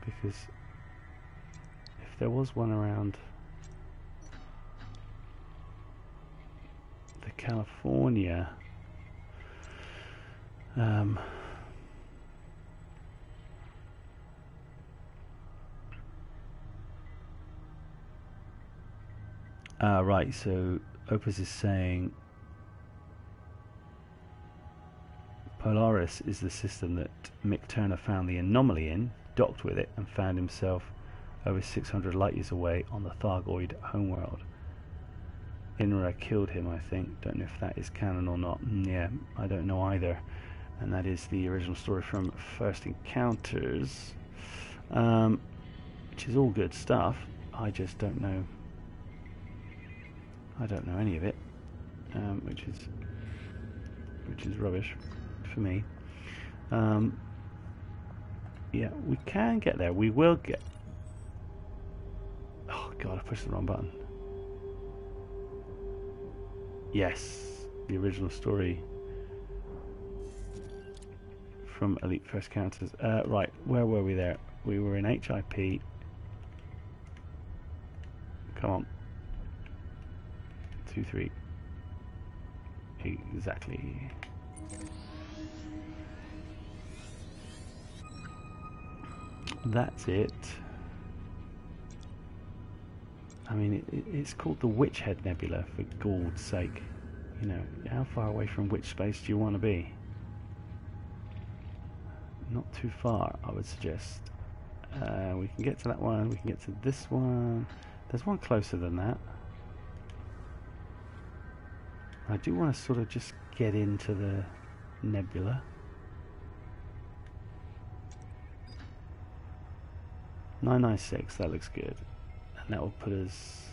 Because if there was one around the California, right, so Opus is saying Polaris is the system that Mick Turner found the anomaly in, docked with it, and found himself over 600 light years away on the Thargoid homeworld. Inra killed him, I think. Don't know if that is canon or not. Yeah, I don't know either. And that is the original story from First Encounters, which is all good stuff. I just don't know. I don't know any of it, which is rubbish for me. Yeah, we can get there. We will get... Oh God, I pushed the wrong button. Yes, the original story from Elite First Counters. Right, where were we there? We were in HIP. Come on. 23. Exactly. That's it. I mean, it's called the Witch Head Nebula, for Gord's sake. You know, how far away from which space do you want to be? Not too far, I would suggest. We can get to that one, we can get to this one. There's one closer than that. I do want to sort of just get into the nebula. (996), that looks good. And that will put us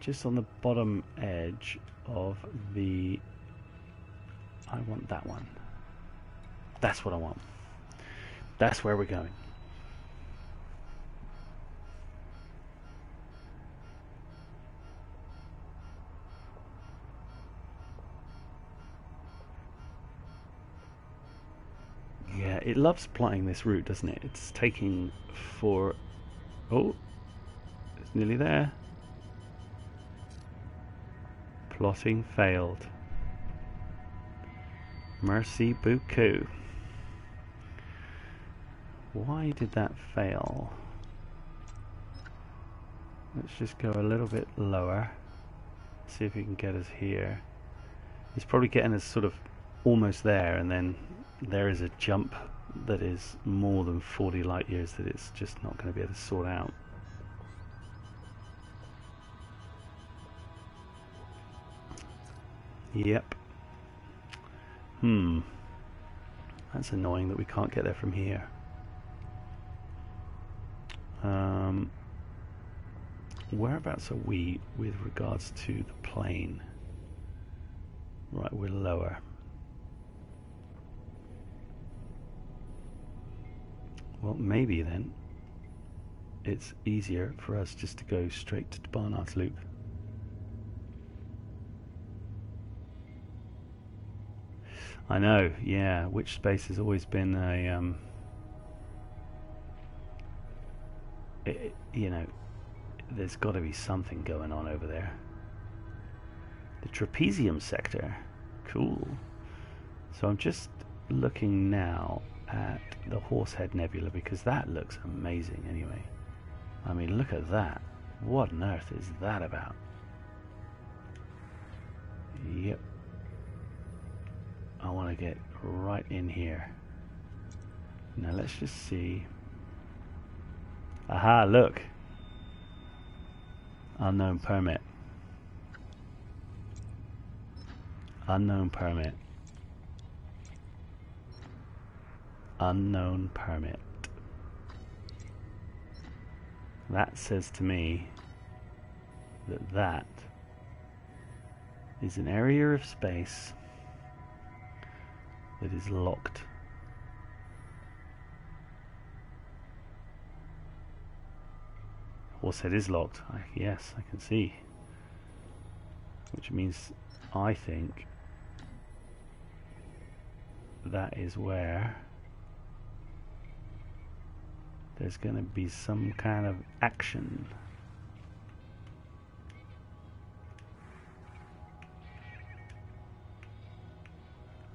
just on the bottom edge of the... I want that one. That's what I want. That's where we're going. Yeah, it loves plotting this route, doesn't it? It's taking for... Oh, it's nearly there. Plotting failed. Merci beaucoup. Why did that fail? Let's just go a little bit lower. See if he can get us here. He's probably getting us sort of almost there, and then there is a jump that is more than 40 light years that it's just not going to be able to sort out. Yep. That's annoying that we can't get there from here. Whereabouts are we with regards to the plane? Right, we're lower. Well, maybe then it's easier for us just to go straight to Barnard's loop. I know, yeah, Witch space has always been a, you know, there's got to be something going on over there. The trapezium sector, cool. So I'm just looking now at the Horsehead Nebula because that looks amazing anyway. I mean, look at that. What on earth is that about? Yep. I want to get right in here. Now let's just see. Aha, look. Unknown permit. Unknown permit. Unknown permit. That says to me that that is an area of space that is locked. Horsehead is locked. Yes, I can see. Which means I think that is where there's going to be some kind of action.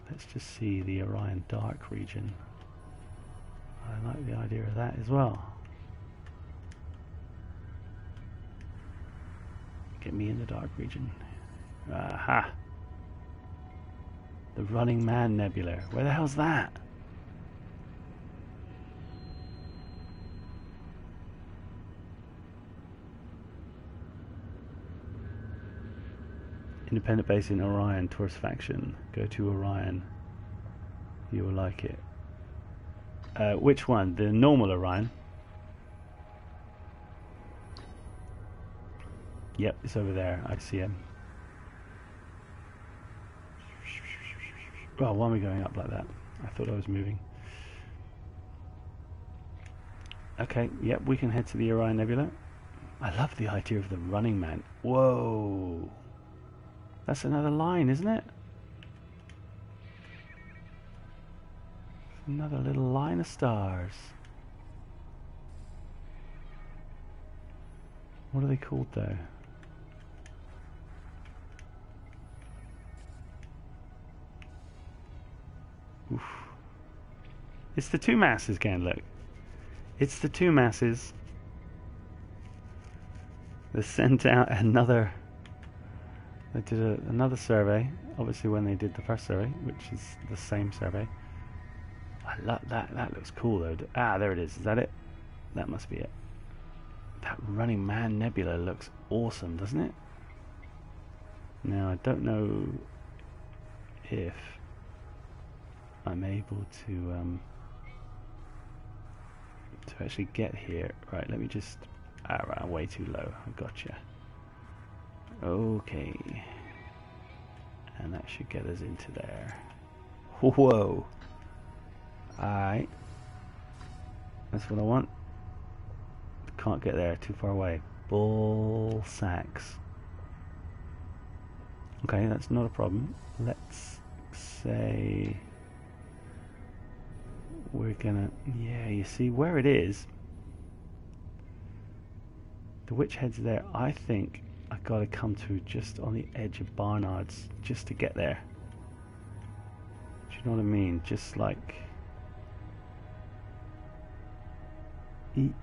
Let's just see the Orion Dark region. I like the idea of that as well. Get me in the dark region. Aha! The Running Man Nebula. Where the hell's that? Independent base in Orion, tourist faction. Go to Orion. You will like it. Which one? The normal Orion? Yep, it's over there. I see him. Well, why am I going up like that? I thought I was moving. Okay, yep, we can head to the Orion Nebula. I love the idea of the Running Man. Whoa! That's another line, isn't it? Another little line of stars. What are they called though? Oof. It's the two masses again, look. It's the two masses. They sent out another... They did another survey, obviously when they did the first survey, which is the same survey. I love that. That looks cool though. Ah, there it is. Is that it? That must be it. That Running Man Nebula looks awesome, doesn't it? Now, I don't know if I'm able to actually get here. Right, let me just... Ah, right, I'm way too low. I gotcha. Okay. And that should get us into there. Whoa. Alright. That's what I want. Can't get there, too far away. Bull sacks. Okay, that's not a problem. Let's say we're gonna... Yeah, you see where it is. The Witch Head's there. I think I gotta come to just on the edge of Barnard's just to get there. you know what I mean? Just like... no,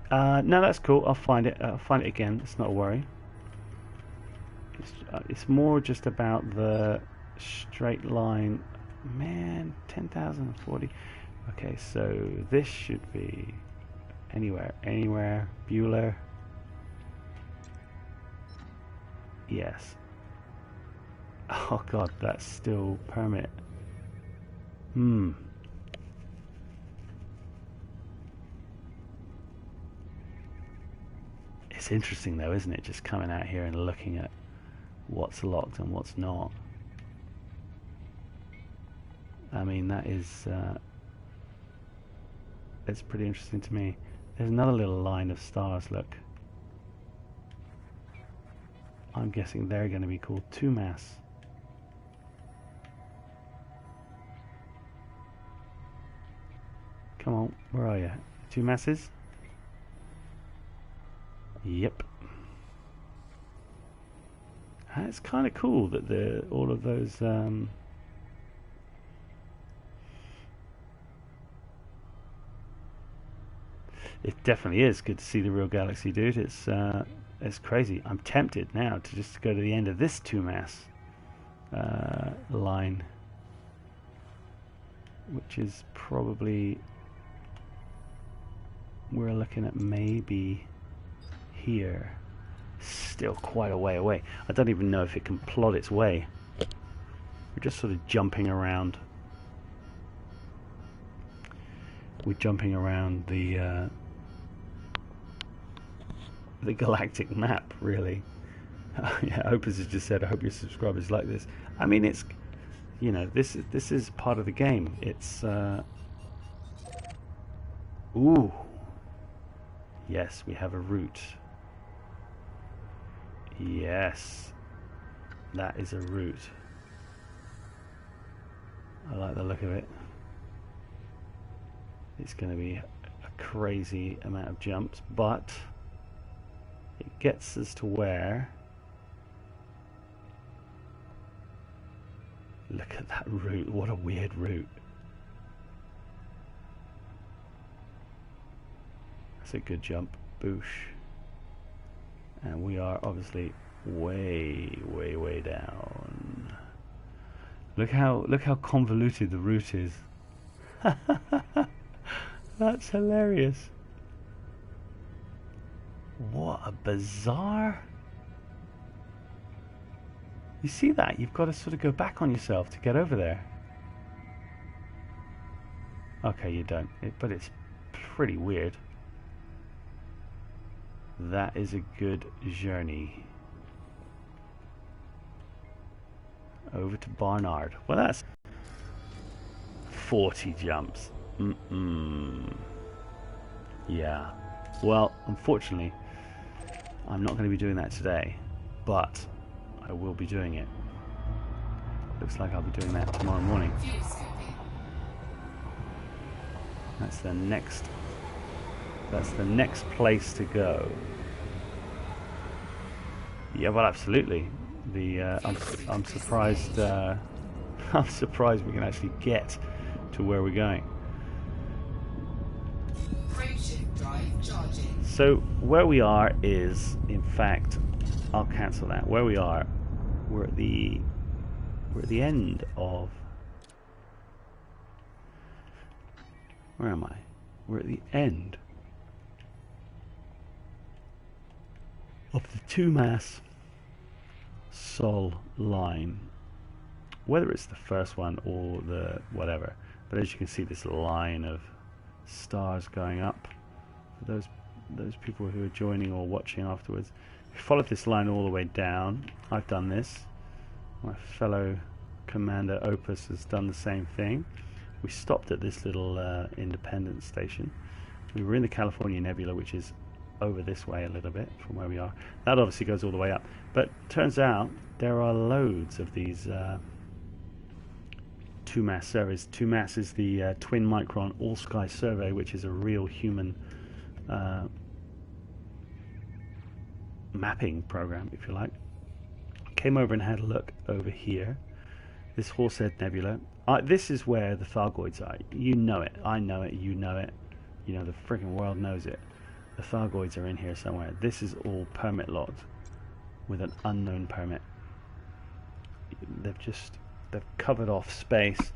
that's cool. I'll find it. I'll find it again. It's not a worry. It's more just about the straight line. Man, 10,040. Okay, so this should be anywhere. Bueller. Yes. Oh god, that's still permit. It's interesting though, isn't it? Just coming out here and looking at what's locked and what's not. I mean, that is it's pretty interesting to me. There's another little line of stars, look. I'm guessing they're going to be called 2 mass. Come on, where are you? 2 masses? Yep. It's kind of cool that all of those it definitely is good to see the real galaxy, dude. It's crazy. I'm tempted now to just go to the end of this 2 mass line, which is probably, we're looking at maybe here. Still quite a way away. I don't even know if it can plot its way. We're just sort of jumping around. We're jumping around the galactic map, really. Yeah, Opus has just said, I hope your subscribers like this. I mean, it's, you know, this is part of the game. It's ooh, yes, we have a route. Yes, that is a route. I like the look of it. It's going to be a crazy amount of jumps, but it gets us to where... Look at that route. What a weird route. That's a good jump. Boosh. And we are obviously way down. Look how convoluted the route is. That's hilarious. What a bizarre... You see that? You've got to sort of go back on yourself to get over there. Okay, you don't. But it's pretty weird. That is a good journey. Over to Barnard. Well, that's 40 jumps. Yeah. Well, unfortunately, I'm not going to be doing that today, but I will be doing it. Looks like I'll be doing that tomorrow morning. That's the next place to go. Yeah, well, absolutely. I'm surprised. I'm surprised we can actually get to where we're going. So where we are is, in fact, I'll cancel that. Where we are, we're at the end of. Where am I? We're at the end of the 2 mass Sol line, whether it's the first one or the whatever, but as you can see, this line of stars going up. For those people who are joining or watching afterwards, we followed this line all the way down. I've done this. My fellow commander Opus has done the same thing. We stopped at this little independent station. We were in the California Nebula, which is over this way a little bit from where we are. That obviously goes all the way up, but turns out there are loads of these 2 mass surveys. 2 mass is the Twin Micron All Sky Survey, which is a real human mapping program, if you like. Came over and had a look over here. This Horsehead Nebula. This is where the Thargoids are. You know it. I know it. You know it. You know, the freaking world knows it. The Thargoids are in here somewhere. This is all permit locked with an unknown permit. They've covered off space.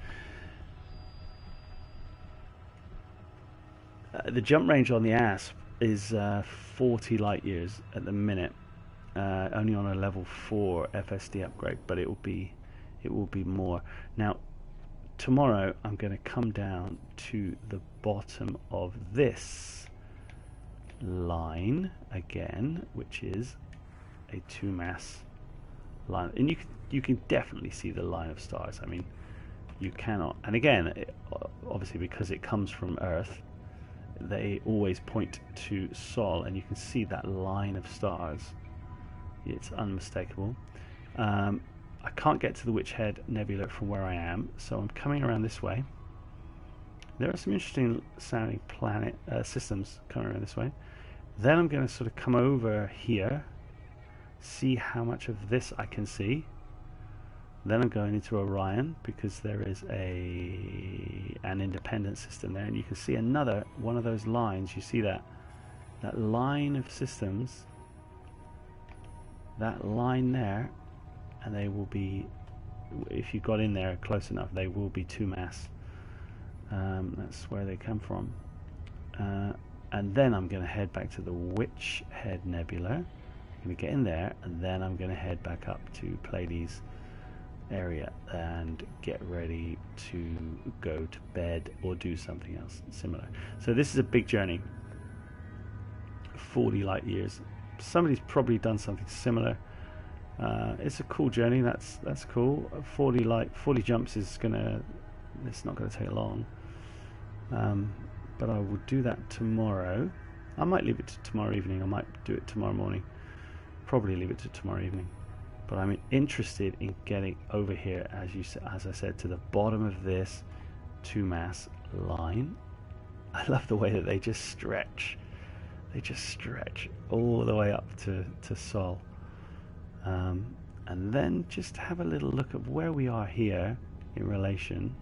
The jump range on the Asp is 40 light years at the minute, only on a level 4 FSD upgrade, but it will be more. Now tomorrow I'm going to come down to the bottom of this line again, which is a 2-mass line, and you can definitely see the line of stars. I mean, you cannot, and again, obviously because it comes from Earth, they always point to Sol, and you can see that line of stars. It's unmistakable. I can't get to the Witch Head Nebula from where I am, so I'm coming around this way. There are some interesting sounding planet systems coming around this way. Then I'm going to sort of come over here, see how much of this I can see. Then I'm going into Orion, because there is an independent system there, and you can see another one of those lines. You see that line of systems, that line there, and they will be, if you got in there close enough, they will be 2-mass. That's where they come from. And then I'm going to head back to the Witch Head Nebula. I'm going to get in there, and then I'm going to head back up to Pleiades area and get ready to go to bed or do something else similar. So this is a big journey, 40 light years. Somebody's probably done something similar. It's a cool journey. That's cool. 40 jumps is it's not gonna take long. But I will do that tomorrow. I might leave it to tomorrow evening. I might do it tomorrow morning. Probably leave it to tomorrow evening. But I'm interested in getting over here, as I said, to the bottom of this 2-mass line. I love the way that they just stretch. They just stretch all the way up to Sol. And then just have a little look at where we are here in relation.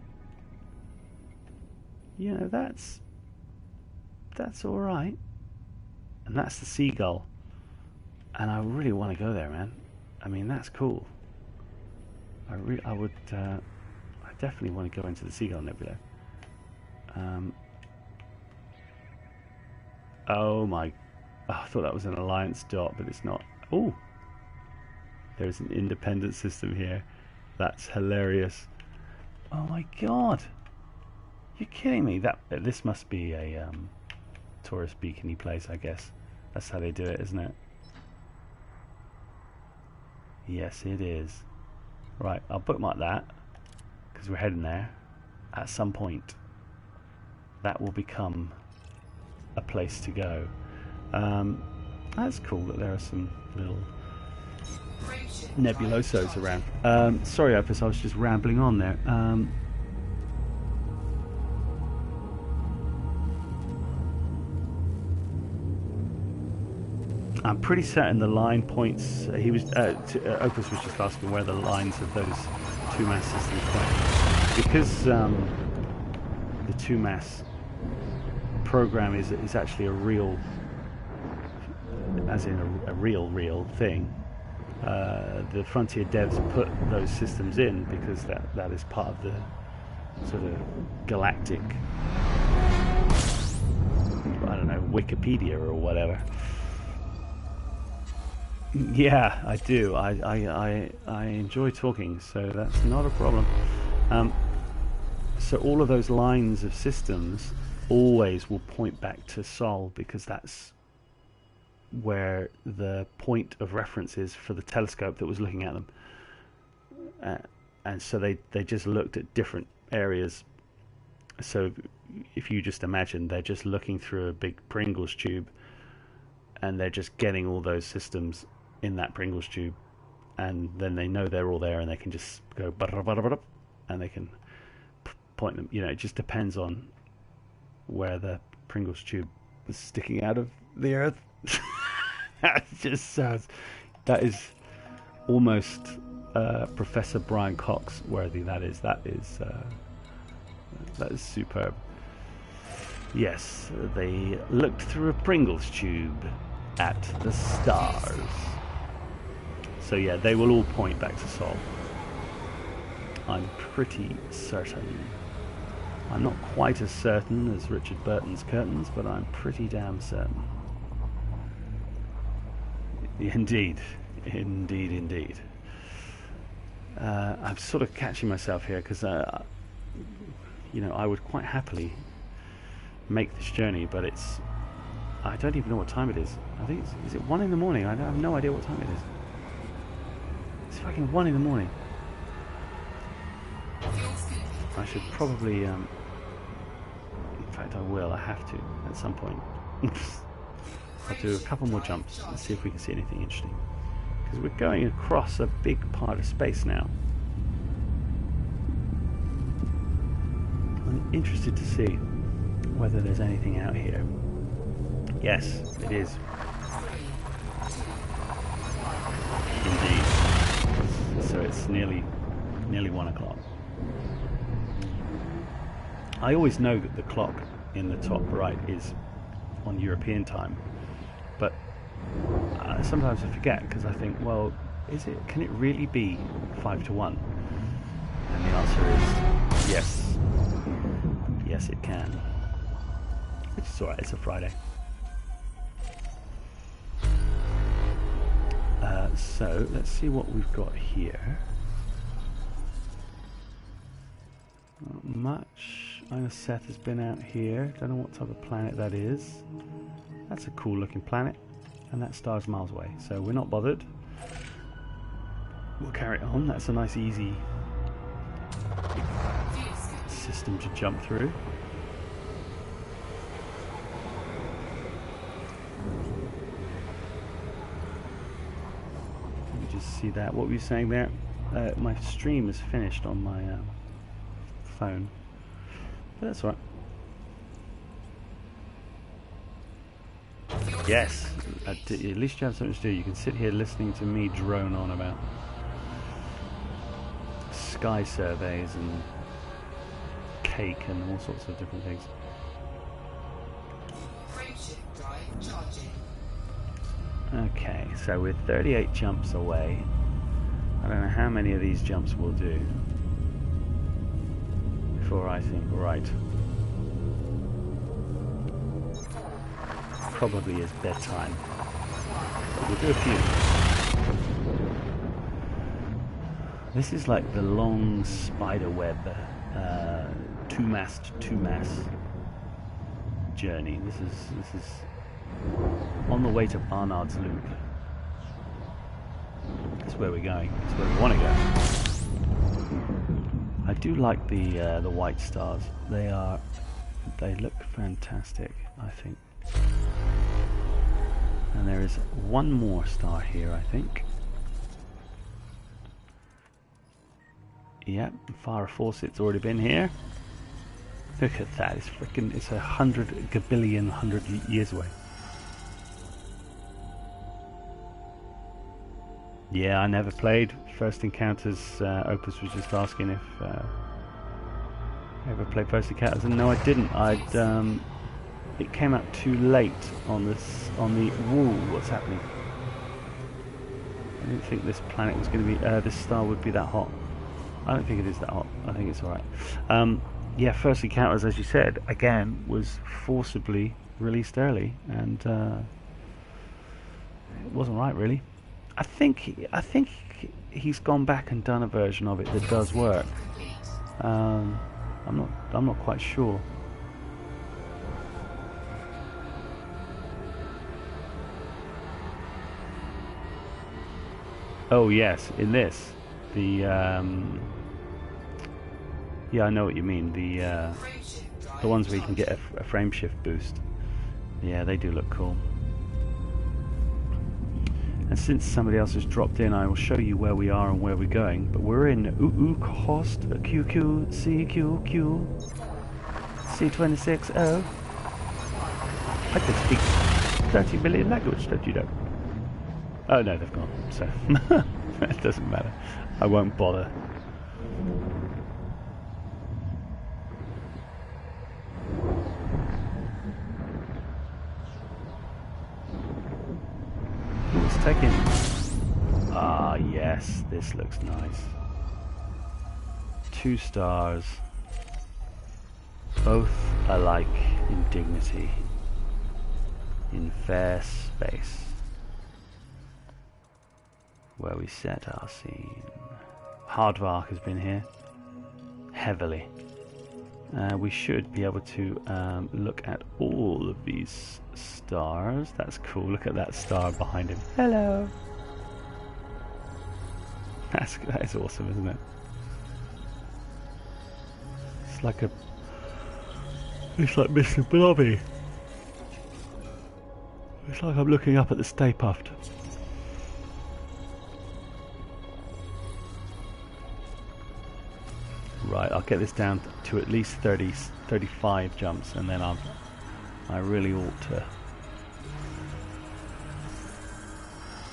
You know, that's all right. And that's the Seagull. And I really want to go there, man. I mean, that's cool. I definitely want to go into the Seagull Nebula. Oh my! Oh, I thought that was an Alliance dot, but it's not. Oh, there's an independent system here. That's hilarious. Oh my God! You're kidding me? This must be a tourist beacony place, I guess. That's how they do it, isn't it? Yes, it is. Right, I'll bookmark that, because we're heading there. At some point, that will become a place to go. That's cool that there are some little nebulosos around. Sorry, Opus, I was just rambling on there. I'm pretty certain the line points. Opus was just asking where the lines of those 2-mass systems point, because the 2-mass program is actually a real, as in a real thing. The Frontier devs put those systems in because that is part of the sort of galactic, I don't know, Wikipedia or whatever. Yeah, I do. I enjoy talking, so that's not a problem. So all of those lines of systems always will point back to Sol, because that's where the point of reference is for the telescope that was looking at them. And so they just looked at different areas. So if you just imagine they're just looking through a big Pringles tube, and they're just getting all those systems in that Pringles tube, and then they know they're all there, and they can just go and they can point them. You know, it just depends on where the Pringles tube was sticking out of the Earth. That just sounds, that is almost Professor Brian Cox worthy. That is superb. Yes, they looked through a Pringles tube at the stars. So yeah, they will all point back to Sol. I'm pretty certain. I'm not quite as certain as Richard Burton's curtains, but I'm pretty damn certain. Indeed, indeed, indeed. I'm sort of catching myself here because, you know, I would quite happily make this journey, but I don't even know what time it is. I think is it 1 in the morning? I have no idea what time it is. It's fucking 1 in the morning. I should probably, in fact I will, I have to, at some point. I'll do a couple more jumps and see if we can see anything interesting. Because we're going across a big part of space now. I'm interested to see whether there's anything out here. Yes, it is. Indeed. So it's nearly 1 o'clock. I always know that the clock in the top right is on European time, but sometimes I forget because I think, well, can it really be 5 to 1? And the answer is yes. Yes, it can. Which is alright, it's a Friday. So let's see what we've got here. Not much. I know Seth has been out here. Don't know what type of planet that is. That's a cool looking planet, and that star's miles away, so we're not bothered. We'll carry on. That's a nice easy system to jump through. Let me just see that. What were you saying there? My stream is finished on my phone, but that's all right. Yes, at least you have something to do. You can sit here listening to me drone on about sky surveys and cake and all sorts of different things. Okay, so we're 38 jumps away. I don't know how many of these jumps we'll do before I think, right, probably is bedtime. But we'll do a few. This is like the long spider web, two-mast journey. This is on the way to Barnard's Loop. That's where we're going. That's where we want to go. I do like the white stars. They look fantastic, I think. And there is one more star here, I think. Yep, Farah Fawcett's already been here. Look at that, it's freaking, it's 100 gabillion, 100 years away. Yeah, I never played First Encounters. Opus was just asking if I ever played First Encounters, and no, I didn't. It came out too late on the wall. What's happening? I didn't think this planet was going to be, this star would be that hot. I don't think it is that hot. I think it's alright. Yeah, First Encounters, as you said, again, was forcibly released early, and it wasn't right, really. I think he's gone back and done a version of it that does work. I'm not quite sure. Oh yes, in this, yeah, I know what you mean. The ones where you can get a frame shift boost. Yeah, they do look cool. And since somebody else has dropped in, I will show you where we are and where we're going. But we're in Host QQ CQQ C26O. I can speak 30 million languages, don't you know? Oh no, they've gone, so it doesn't matter. I won't bother. It's taking... Ah, yes, this looks nice. 2 stars. Both alike in dignity. In fair space. Where we set our scene. Hardvark has been here. Heavily. We should be able to look at all of these stars. That's cool. Look at that star behind him. Hello. That is awesome, isn't it? It's like Mr. Blobby. It's like I'm looking up at the Stay Puft. Right, I'll get this down to at least 35 jumps, and then I really ought to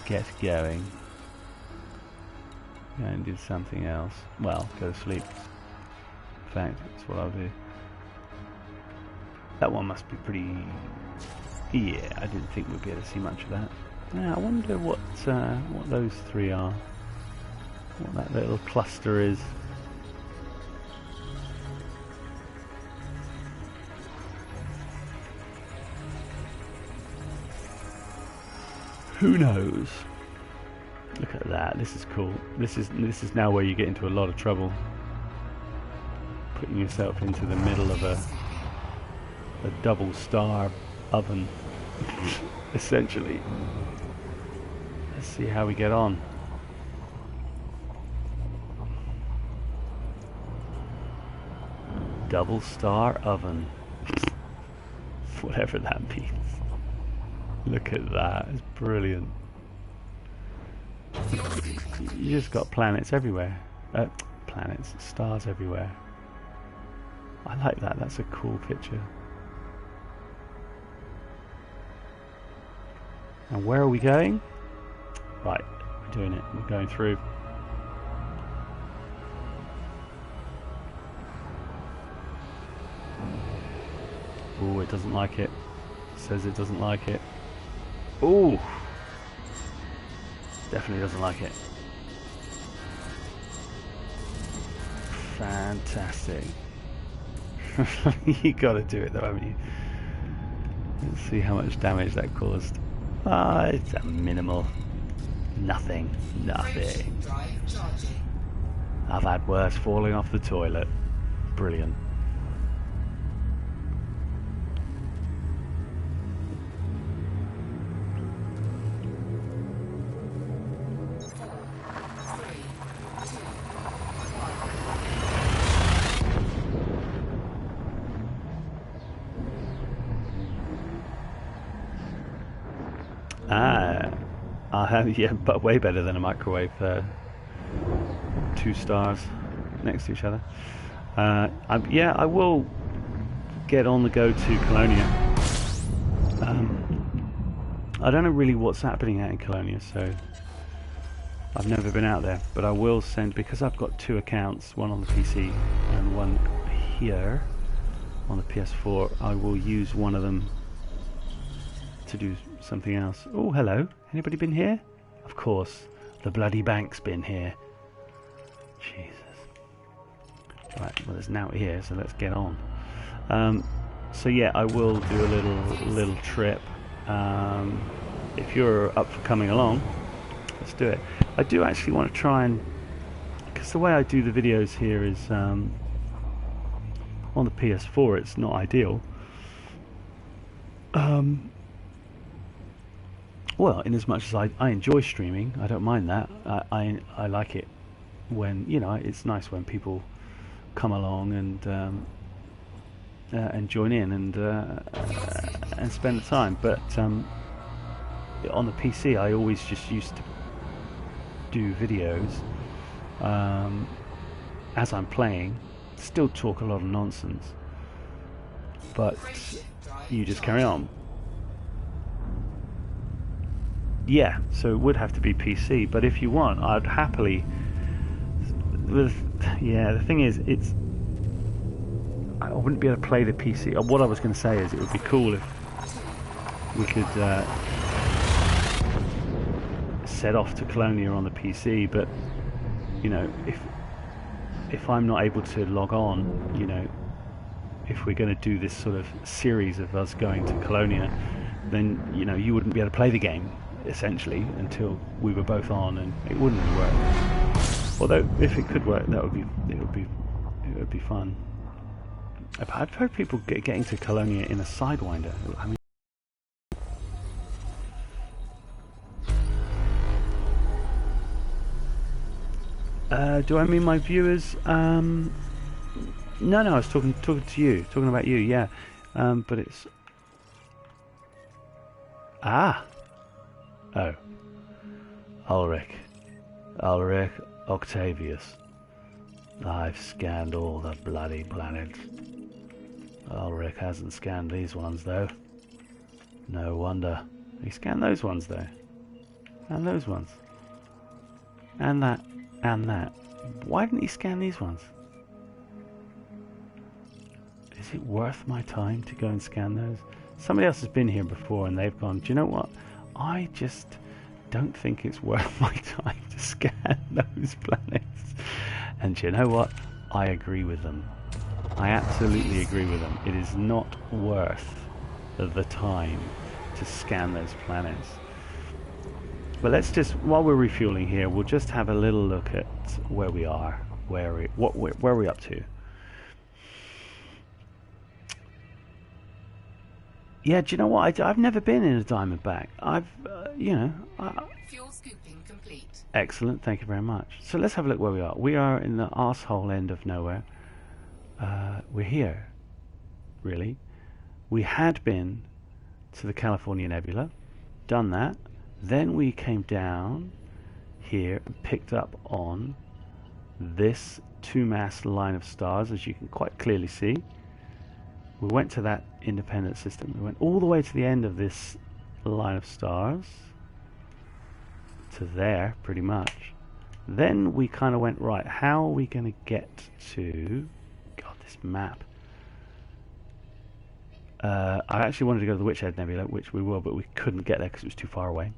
get going and do something else. Well, go to sleep. In fact, that's what I'll do. That one must be pretty... Yeah, I didn't think we'd be able to see much of that. Now, I wonder what those 3 are. What that little cluster is. Who knows? Look at that. This is cool. This is now where you get into a lot of trouble. Putting yourself into the middle of a double star oven, essentially. Let's see how we get on. Double star oven. Whatever that means. Look at that, it's brilliant. You just got planets everywhere. Stars everywhere. I like that, that's a cool picture. And where are we going? Right, we're doing it, we're going through. Oh, it doesn't like it. It says it doesn't like it. Ooh, definitely doesn't like it. Fantastic. You got to do it though, haven't you? Let's see how much damage that caused. Ah, it's a minimal. Nothing. I've had worse falling off the toilet. Brilliant. Yeah, but way better than a microwave. 2 stars next to each other. Yeah, I will get on the go to Colonia. I don't know really what's happening out in Colonia, so I've never been out there, but I will send, because I've got 2 accounts, one on the PC and one here on the PS4. I will use one of them to do something else. Oh, hello. Anybody been here? Of course, the bloody bank's been here. Jesus. Right, well, it's now here, so let's get on. So yeah, I will do a little trip. If you're up for coming along, let's do it. I do actually want to try and, because the way I do the videos here is on the PS4, it's not ideal. Well, in as much as I enjoy streaming, I don't mind that. I like it when, you know, it's nice when people come along and join in and spend the time. But on the PC, I always just used to do videos as I'm playing, still talk a lot of nonsense, but you just carry on. Yeah, so it would have to be PC, but if you want, I'd happily yeah, the thing is, I wouldn't be able to play the PC. What I was going to say is it would be cool if we could set off to Colonia on the PC, but you know, if I'm not able to log on, you know, if we're going to do this sort of series of us going to Colonia, then you know you wouldn't be able to play the game essentially until we were both on, and it wouldn't work. Although if it could work, it would be fun. I've heard people getting to Colonia in a Sidewinder. I mean, do I mean my viewers? No, I was talking to you, talking about you. Yeah, but it's oh, Ulrich Octavius. I've scanned all the bloody planets. Ulrich hasn't scanned these ones though. No wonder. He scanned those ones though. And those ones. And that. And that. Why didn't he scan these ones? Is it worth my time to go and scan those? Somebody else has been here before and they've gone, do you know what? I just don't think it's worth my time to scan those planets. And do you know what? I agree with them. I absolutely agree with them. It is not worth the time to scan those planets. But let's just, while we're refueling here, we'll just have a little look at where we are, where we're up to. Yeah, do you know what? I've never been in a Diamondback. You know. Fuel scooping complete. Excellent, thank you very much. So let's have a look where we are. We are in the arsehole end of nowhere. We're here, really. We had been to the California Nebula, done that. Then we came down here and picked up on this two-mass line of stars, as you can quite clearly see. We went to that independent system. We went all the way to the end of this line of stars, to there, pretty much. Then we kind of went, right, how are we going to get to... God, this map. I actually wanted to go to the Witch Head Nebula, which we will, but we couldn't get there because it was too far away.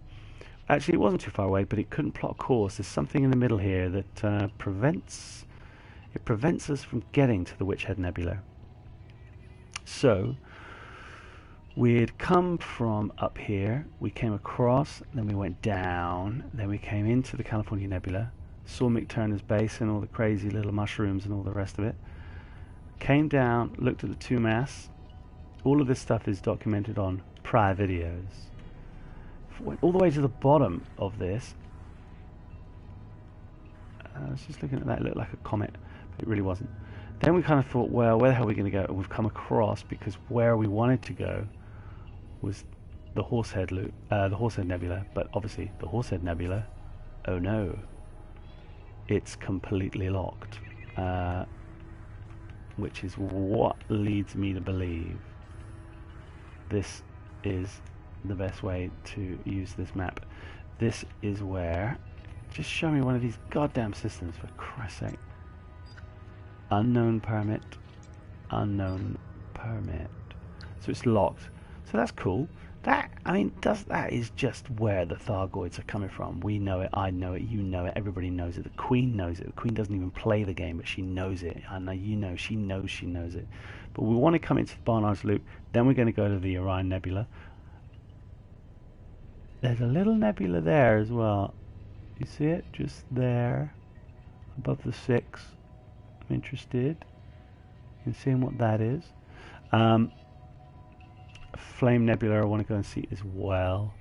Actually, it wasn't too far away, but it couldn't plot a course. There's something in the middle here that prevents us from getting to the Witch Head Nebula. So we had come from up here, we came across, then we went down, then we came into the California Nebula, saw Mick Turner's base and all the crazy little mushrooms and all the rest of it, came down, looked at the two mass. All of this stuff is documented on prior videos. Went all the way to the bottom of this. I was just looking at that, it looked like a comet, but it really wasn't. Then we kind of thought, well, where the hell are we going to go? And we've come across, because where we wanted to go was the Horsehead loop, the Horsehead Nebula. But obviously, the Horsehead Nebula, oh no, it's completely locked, which is what leads me to believe this is the best way to use this map. This is where, just show me one of these goddamn systems, for Christ's sake. Unknown permit, unknown permit. So it's locked. So that's cool. That, I mean, that is just where the Thargoids are coming from. We know it, I know it, you know it, everybody knows it. The Queen knows it. The Queen doesn't even play the game, but she knows it. I know you know, she knows it. But we want to come into Barnard's loop, then we're going to go to the Orion Nebula. There's a little nebula there as well. You see it? Just there, above the 6. I'm interested in seeing what that is. Flame Nebula I want to go and see as well.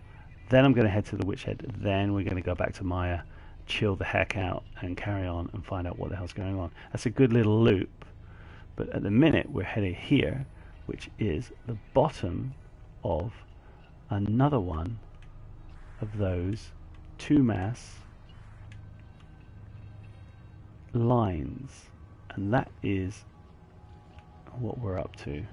Then I'm going to head to the Witch Head. Then we're going to go back to Maya, chill the heck out, and carry on and find out what the hell's going on. That's a good little loop. But at the minute we're headed here, which is the bottom of another one of those two-mass lines, and that is what we're up to,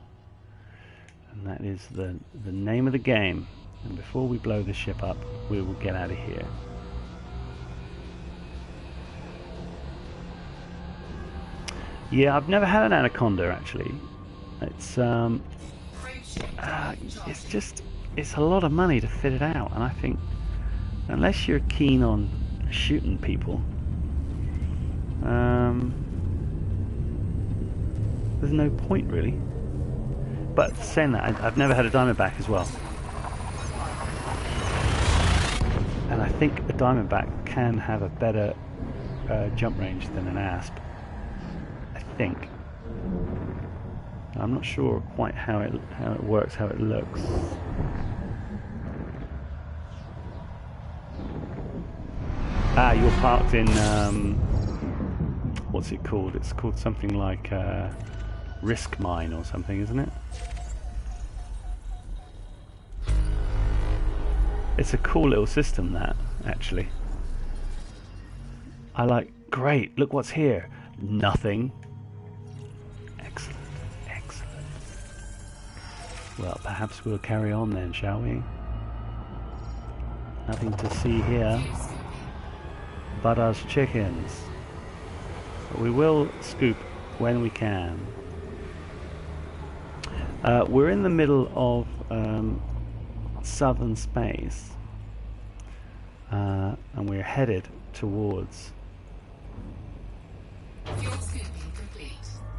and that is the name of the game. And before we blow this ship up, we will get out of here. Yeah, I've never had an anaconda actually. It's it's a lot of money to fit it out, and I think unless you're keen on shooting people, there's no point really. But saying that, I've never had a diamondback as well, and I think a diamondback can have a better jump range than an asp. I think. I'm not sure quite how it works, how it looks. Ah, you're parked in what's it called? It's called something like Risk Mine or something, isn't it? It's a cool little system, that, actually. I like, great, look what's here. Nothing. Excellent, excellent. Well, perhaps we'll carry on then, shall we? Nothing to see here but us chickens. But we will scoop when we can. We're in the middle of southern space, and we're headed towards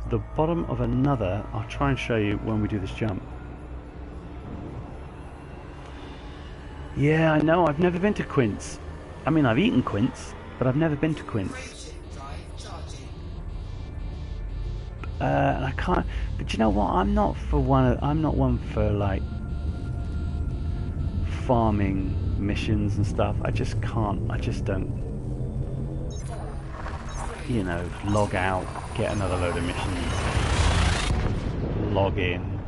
the bottom of another. I'll try and show you when we do this jump. Yeah, I know, I've never been to Quince. I mean, I've eaten Quince, but I've never been to Quince. And I can't. But you know what? I'm not one for like farming missions and stuff. I just can't. I just don't. You know, log out, get another load of missions, log in.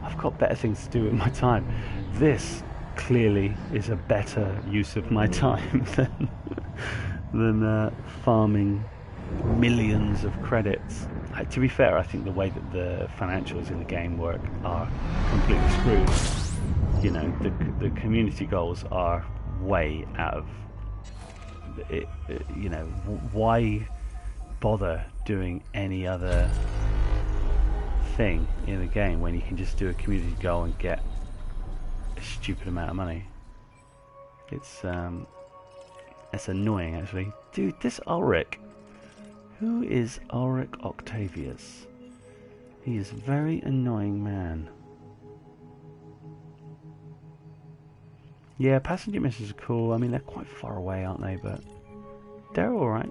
I've got better things to do with my time. This clearly is a better use of my time than farming millions of credits. To be fair, I think the way that the financials in the game work are completely screwed. You know, the community goals are way out of it. You know, why bother doing any other thing in the game when you can just do a community goal and get a stupid amount of money? It's annoying, actually. Dude, this Ulrich. Who is Ulrich Octavius? He is a very annoying man. Yeah, passenger missions are cool. I mean, they're quite far away, aren't they? But they're alright.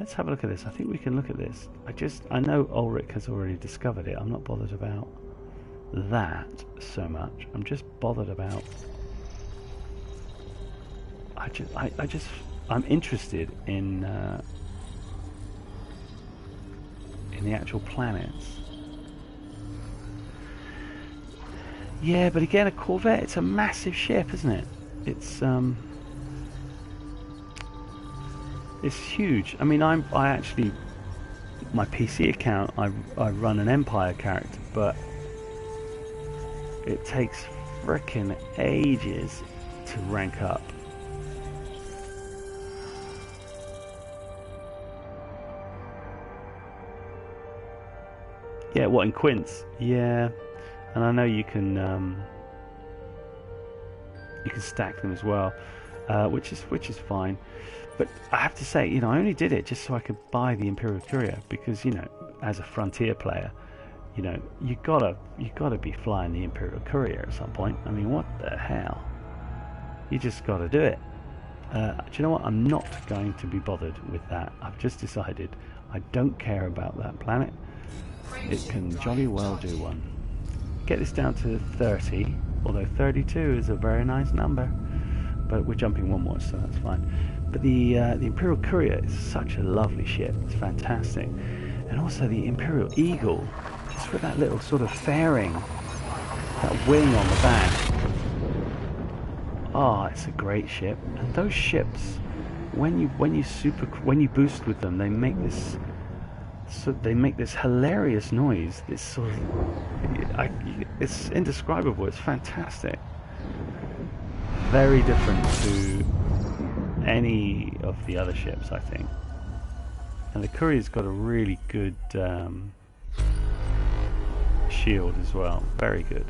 Let's have a look at this. I think we can look at this. I know Ulrich has already discovered it. I'm not bothered about that so much. I'm just bothered about... I'm interested in the actual planets. Yeah, but again, a Corvette, it's a massive ship, isn't it? It's huge. I mean, I actually, my PC account, I run an Empire character, but it takes frickin' ages to rank up. Yeah, what, in Quince? Yeah, and I know you can stack them as well, which is fine. But I have to say, you know, I only did it just so I could buy the Imperial Courier, because, you know, as a Frontier player, you know, you gotta be flying the Imperial Courier at some point. I mean, what the hell? You just gotta do it. Do you know what? I'm not going to be bothered with that. I've just decided I don't care about that planet. It can jolly well do one. Get this down to 30, although 32 is a very nice number. But we're jumping one more, so that's fine. But the Imperial Courier is such a lovely ship. It's fantastic. And also the Imperial Eagle, just with that little sort of fairing, that wing on the back. Oh, it's a great ship. And those ships, when you boost with them, they make this. So they make this hilarious noise. This sort of, it's indescribable. It's fantastic. Very different to any of the other ships, I think. And the courier's got a really good shield as well. Very good.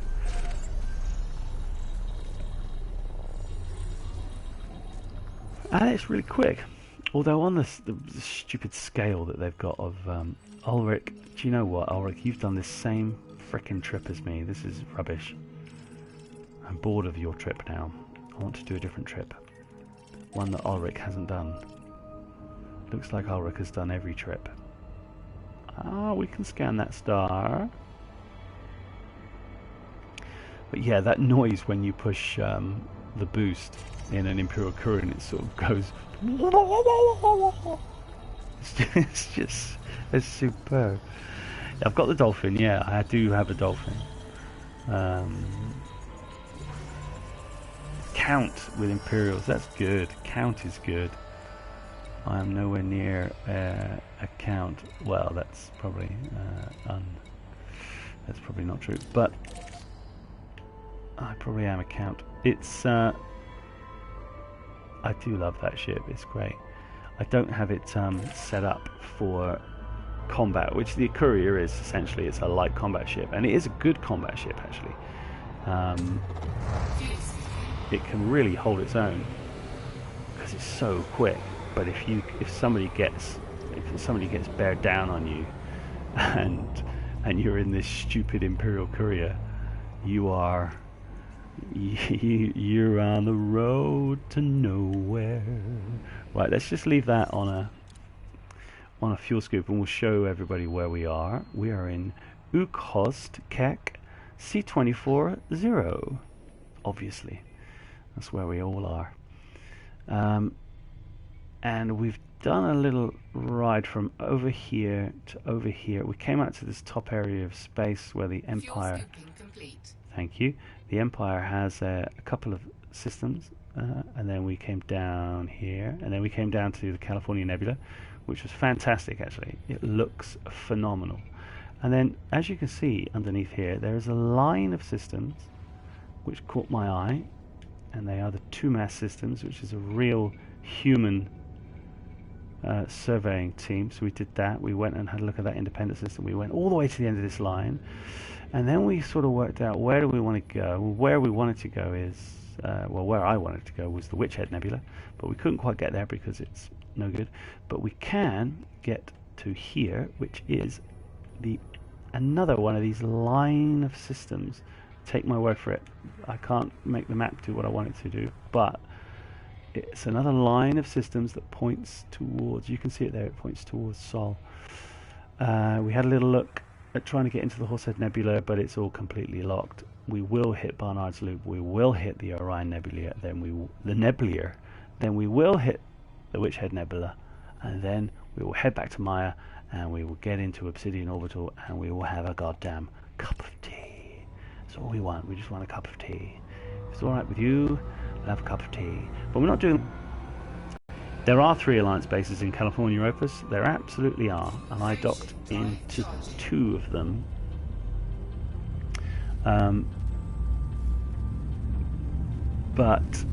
And it's really quick. Although on the stupid scale that they've got of Ulrich, do you know what, Ulrich? You've done this same frickin' trip as me. This is rubbish. I'm bored of your trip now. I want to do a different trip. One that Ulrich hasn't done. Looks like Ulrich has done every trip. Ah, we can scan that star. But yeah, that noise when you push the boost in an Imperial Courier and it sort of goes... it's superb. I've got the dolphin, yeah, I do have a dolphin. Count with Imperials, that's good. Count is good. I am nowhere near a count. Well, that's probably that's probably not true, but I probably am a count. It's I do love that ship. It's great. I don't have it set up for combat, which the Courier is essentially. It's a light combat ship, and it is a good combat ship actually. It can really hold its own because it's so quick. But if somebody gets beared down on you, and you're in this stupid Imperial Courier, you're on the road to nowhere. Right, let's just leave that on a fuel scoop, and we'll show everybody where we are. We are in Ukhost Kek C24-0. Obviously, that's where we all are. And we've done a little ride from over here to over here. We came out to this top area of space where the Empire... Thank you. The Empire has a couple of systems, and then we came down here, and then we came down to the California Nebula, which was fantastic actually. It looks phenomenal. And then, as you can see underneath here, there is a line of systems which caught my eye, and they are the 2-mass systems, which is a real human surveying team. So we did that. We went and had a look at that independent system. We went all the way to the end of this line, and then we sort of worked out where do we want to go. Where we wanted to go is well, where I wanted to go was the Witch Head Nebula, but we couldn't quite get there because it's no good. But we can get to here, which is another one of these line of systems. Take my word for it, I can't make the map do what I want it to do, but it's another line of systems that points towards, you can see it there, it points towards Sol. We had a little look at trying to get into the Horsehead Nebula, but it's all completely locked. We will hit Barnard's Loop, we will hit the Orion Nebula, then we will hit the Witch Head Nebula, and then we will head back to Maya, and we will get into Obsidian Orbital, and we will have a goddamn cup of tea. That's all we want. We just want a cup of tea. If it's alright with you, we'll have a cup of tea. But we're not doing... There are 3 Alliance bases in California Opus. There absolutely are. And I docked into 2 of them. But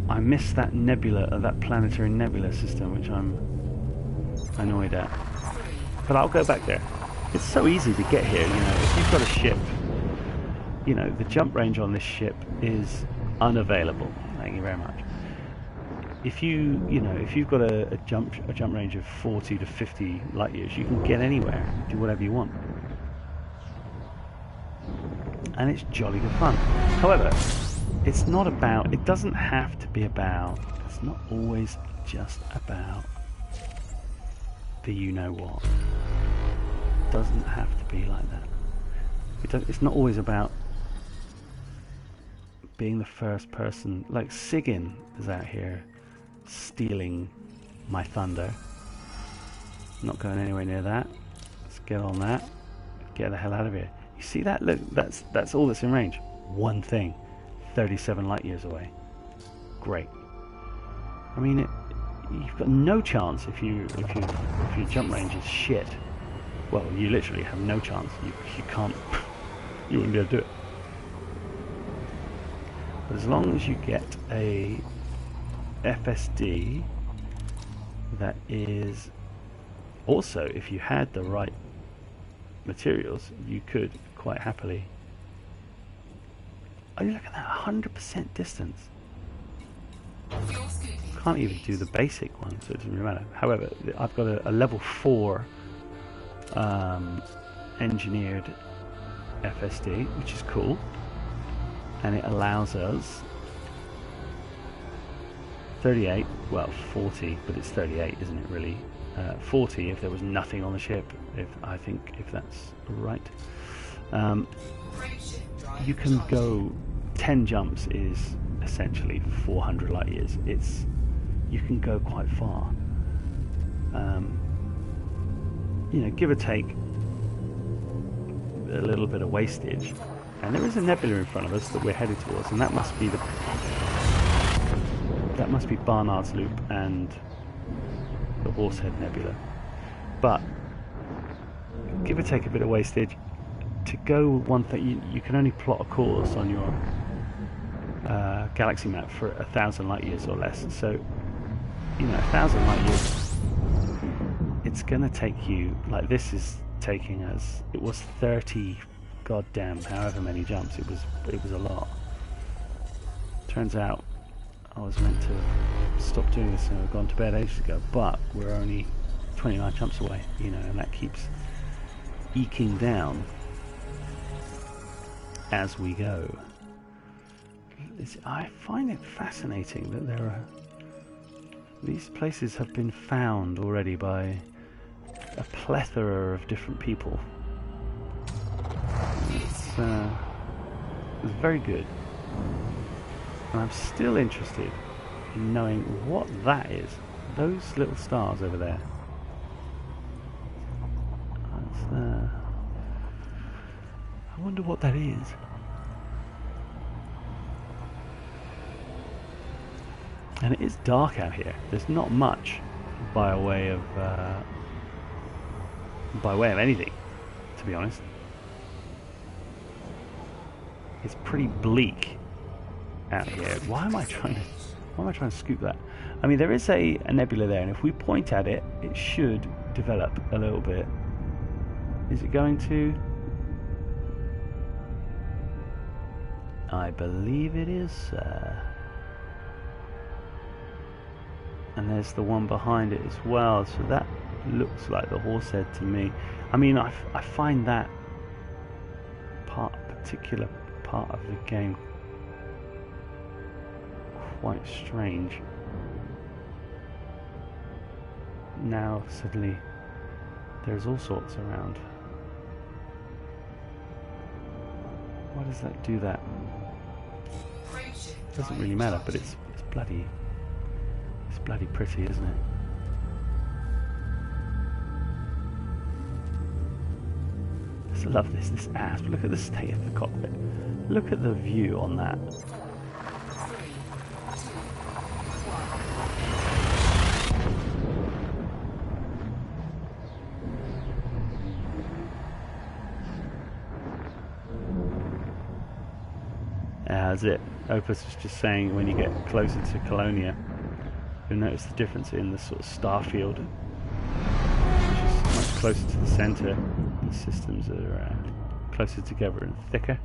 I missed that nebula, that planetary nebula system, which I'm annoyed at. But I'll go back there. It's so easy to get here, you know. If you've got a ship, you know, the jump range on this ship is unavailable. Thank you very much. If you've got a jump range of 40 to 50 light years, you can get anywhere, do whatever you want, and it's jolly good fun. However, it's not about. It doesn't have to be about. It's not always just about the you know what. It doesn't have to be like that. It's not always about being the first person. Like Sigyn is out here stealing my thunder. Not going anywhere near that. Let's get on that. Get the hell out of here. You see that? Look, that's all that's in range. One thing, 37 light years away. Great. I mean, you've got no chance if your jump range is shit. Well, you literally have no chance. You can't. You wouldn't be able to do it. But as long as you get a FSD that is also, if you had the right materials, you could quite happily. Oh, look at that, 100% distance. Fuel scooping Can't even complete. do the basic one, so it doesn't really matter. However, I've got a level 4 engineered FSD, which is cool, and it allows us 38, well 40, but it's 38, isn't it really? 40 if there was nothing on the ship, if that's right. You can go 10 jumps is essentially 400 light years. You can go quite far. You know, give or take a little bit of wastage. And there is a nebula in front of us that we're headed towards, and that must be Barnard's Loop and the Horsehead Nebula. But give or take a bit of wastage. To go one thing, you can only plot a course on your galaxy map for 1,000 light years or less. So, you know, 1,000 light years, it's going to take you, like this is taking us, it was 30 goddamn however many jumps, it was a lot. Turns out I was meant to stop doing this and I've gone to bed ages ago, but we're only 29 jumps away, you know, and that keeps eking down as we go. I find it fascinating that these places have been found already by a plethora of different people. It's very good, and I'm still interested in knowing what that is. Those little stars over there. I wonder what that is. And it is dark out here. There's not much by way of anything, to be honest. It's pretty bleak out here. Why am I trying to scoop that? I mean, there is a nebula there, and if we point at it, it should develop a little bit. Is it going to? I believe it is. And there's the one behind it as well, so that looks like the Horsehead to me. I mean, I find that particular part of the game quite strange. Now suddenly there's all sorts around. Why does that do that? It doesn't really matter, but it's bloody pretty, isn't it? I just love this asp. Look at the state of the cockpit. Look at the view on that. That's it. Opus was just saying when you get closer to Colonia, you'll notice the difference in the sort of star field, which is much closer to the centre. The systems are closer together and thicker,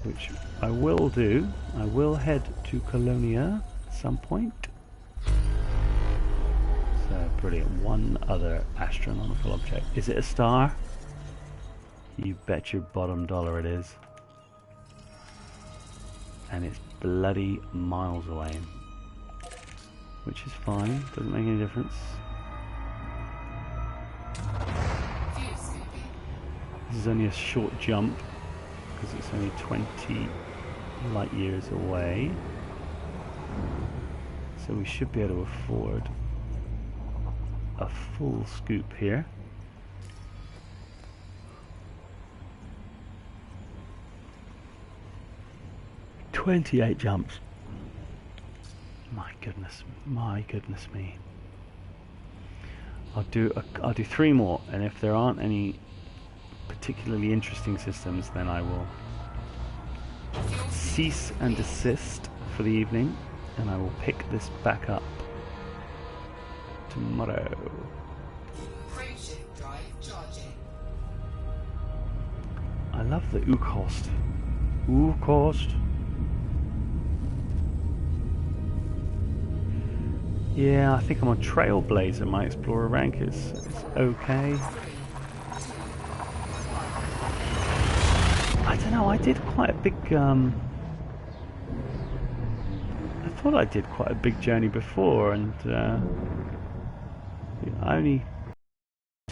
which I will do. I will head to Colonia at some point. So brilliant. One other astronomical object. Is it a star? You bet your bottom dollar it is. And it's bloody miles away, which is fine, doesn't make any difference. This is only a short jump because it's only 20 light years away, so we should be able to afford a full scoop here. "28 jumps. My goodness me. I'll do 3 more, and if there aren't any particularly interesting systems, then I will cease and desist for the evening. and I will pick this back up tomorrow. Frameshift drive charging. I love the Ukost. Ukost. Yeah, I think I'm a Trailblazer. My Explorer rank is okay. I don't know, I did quite a big I thought I did quite a big journey before, and I only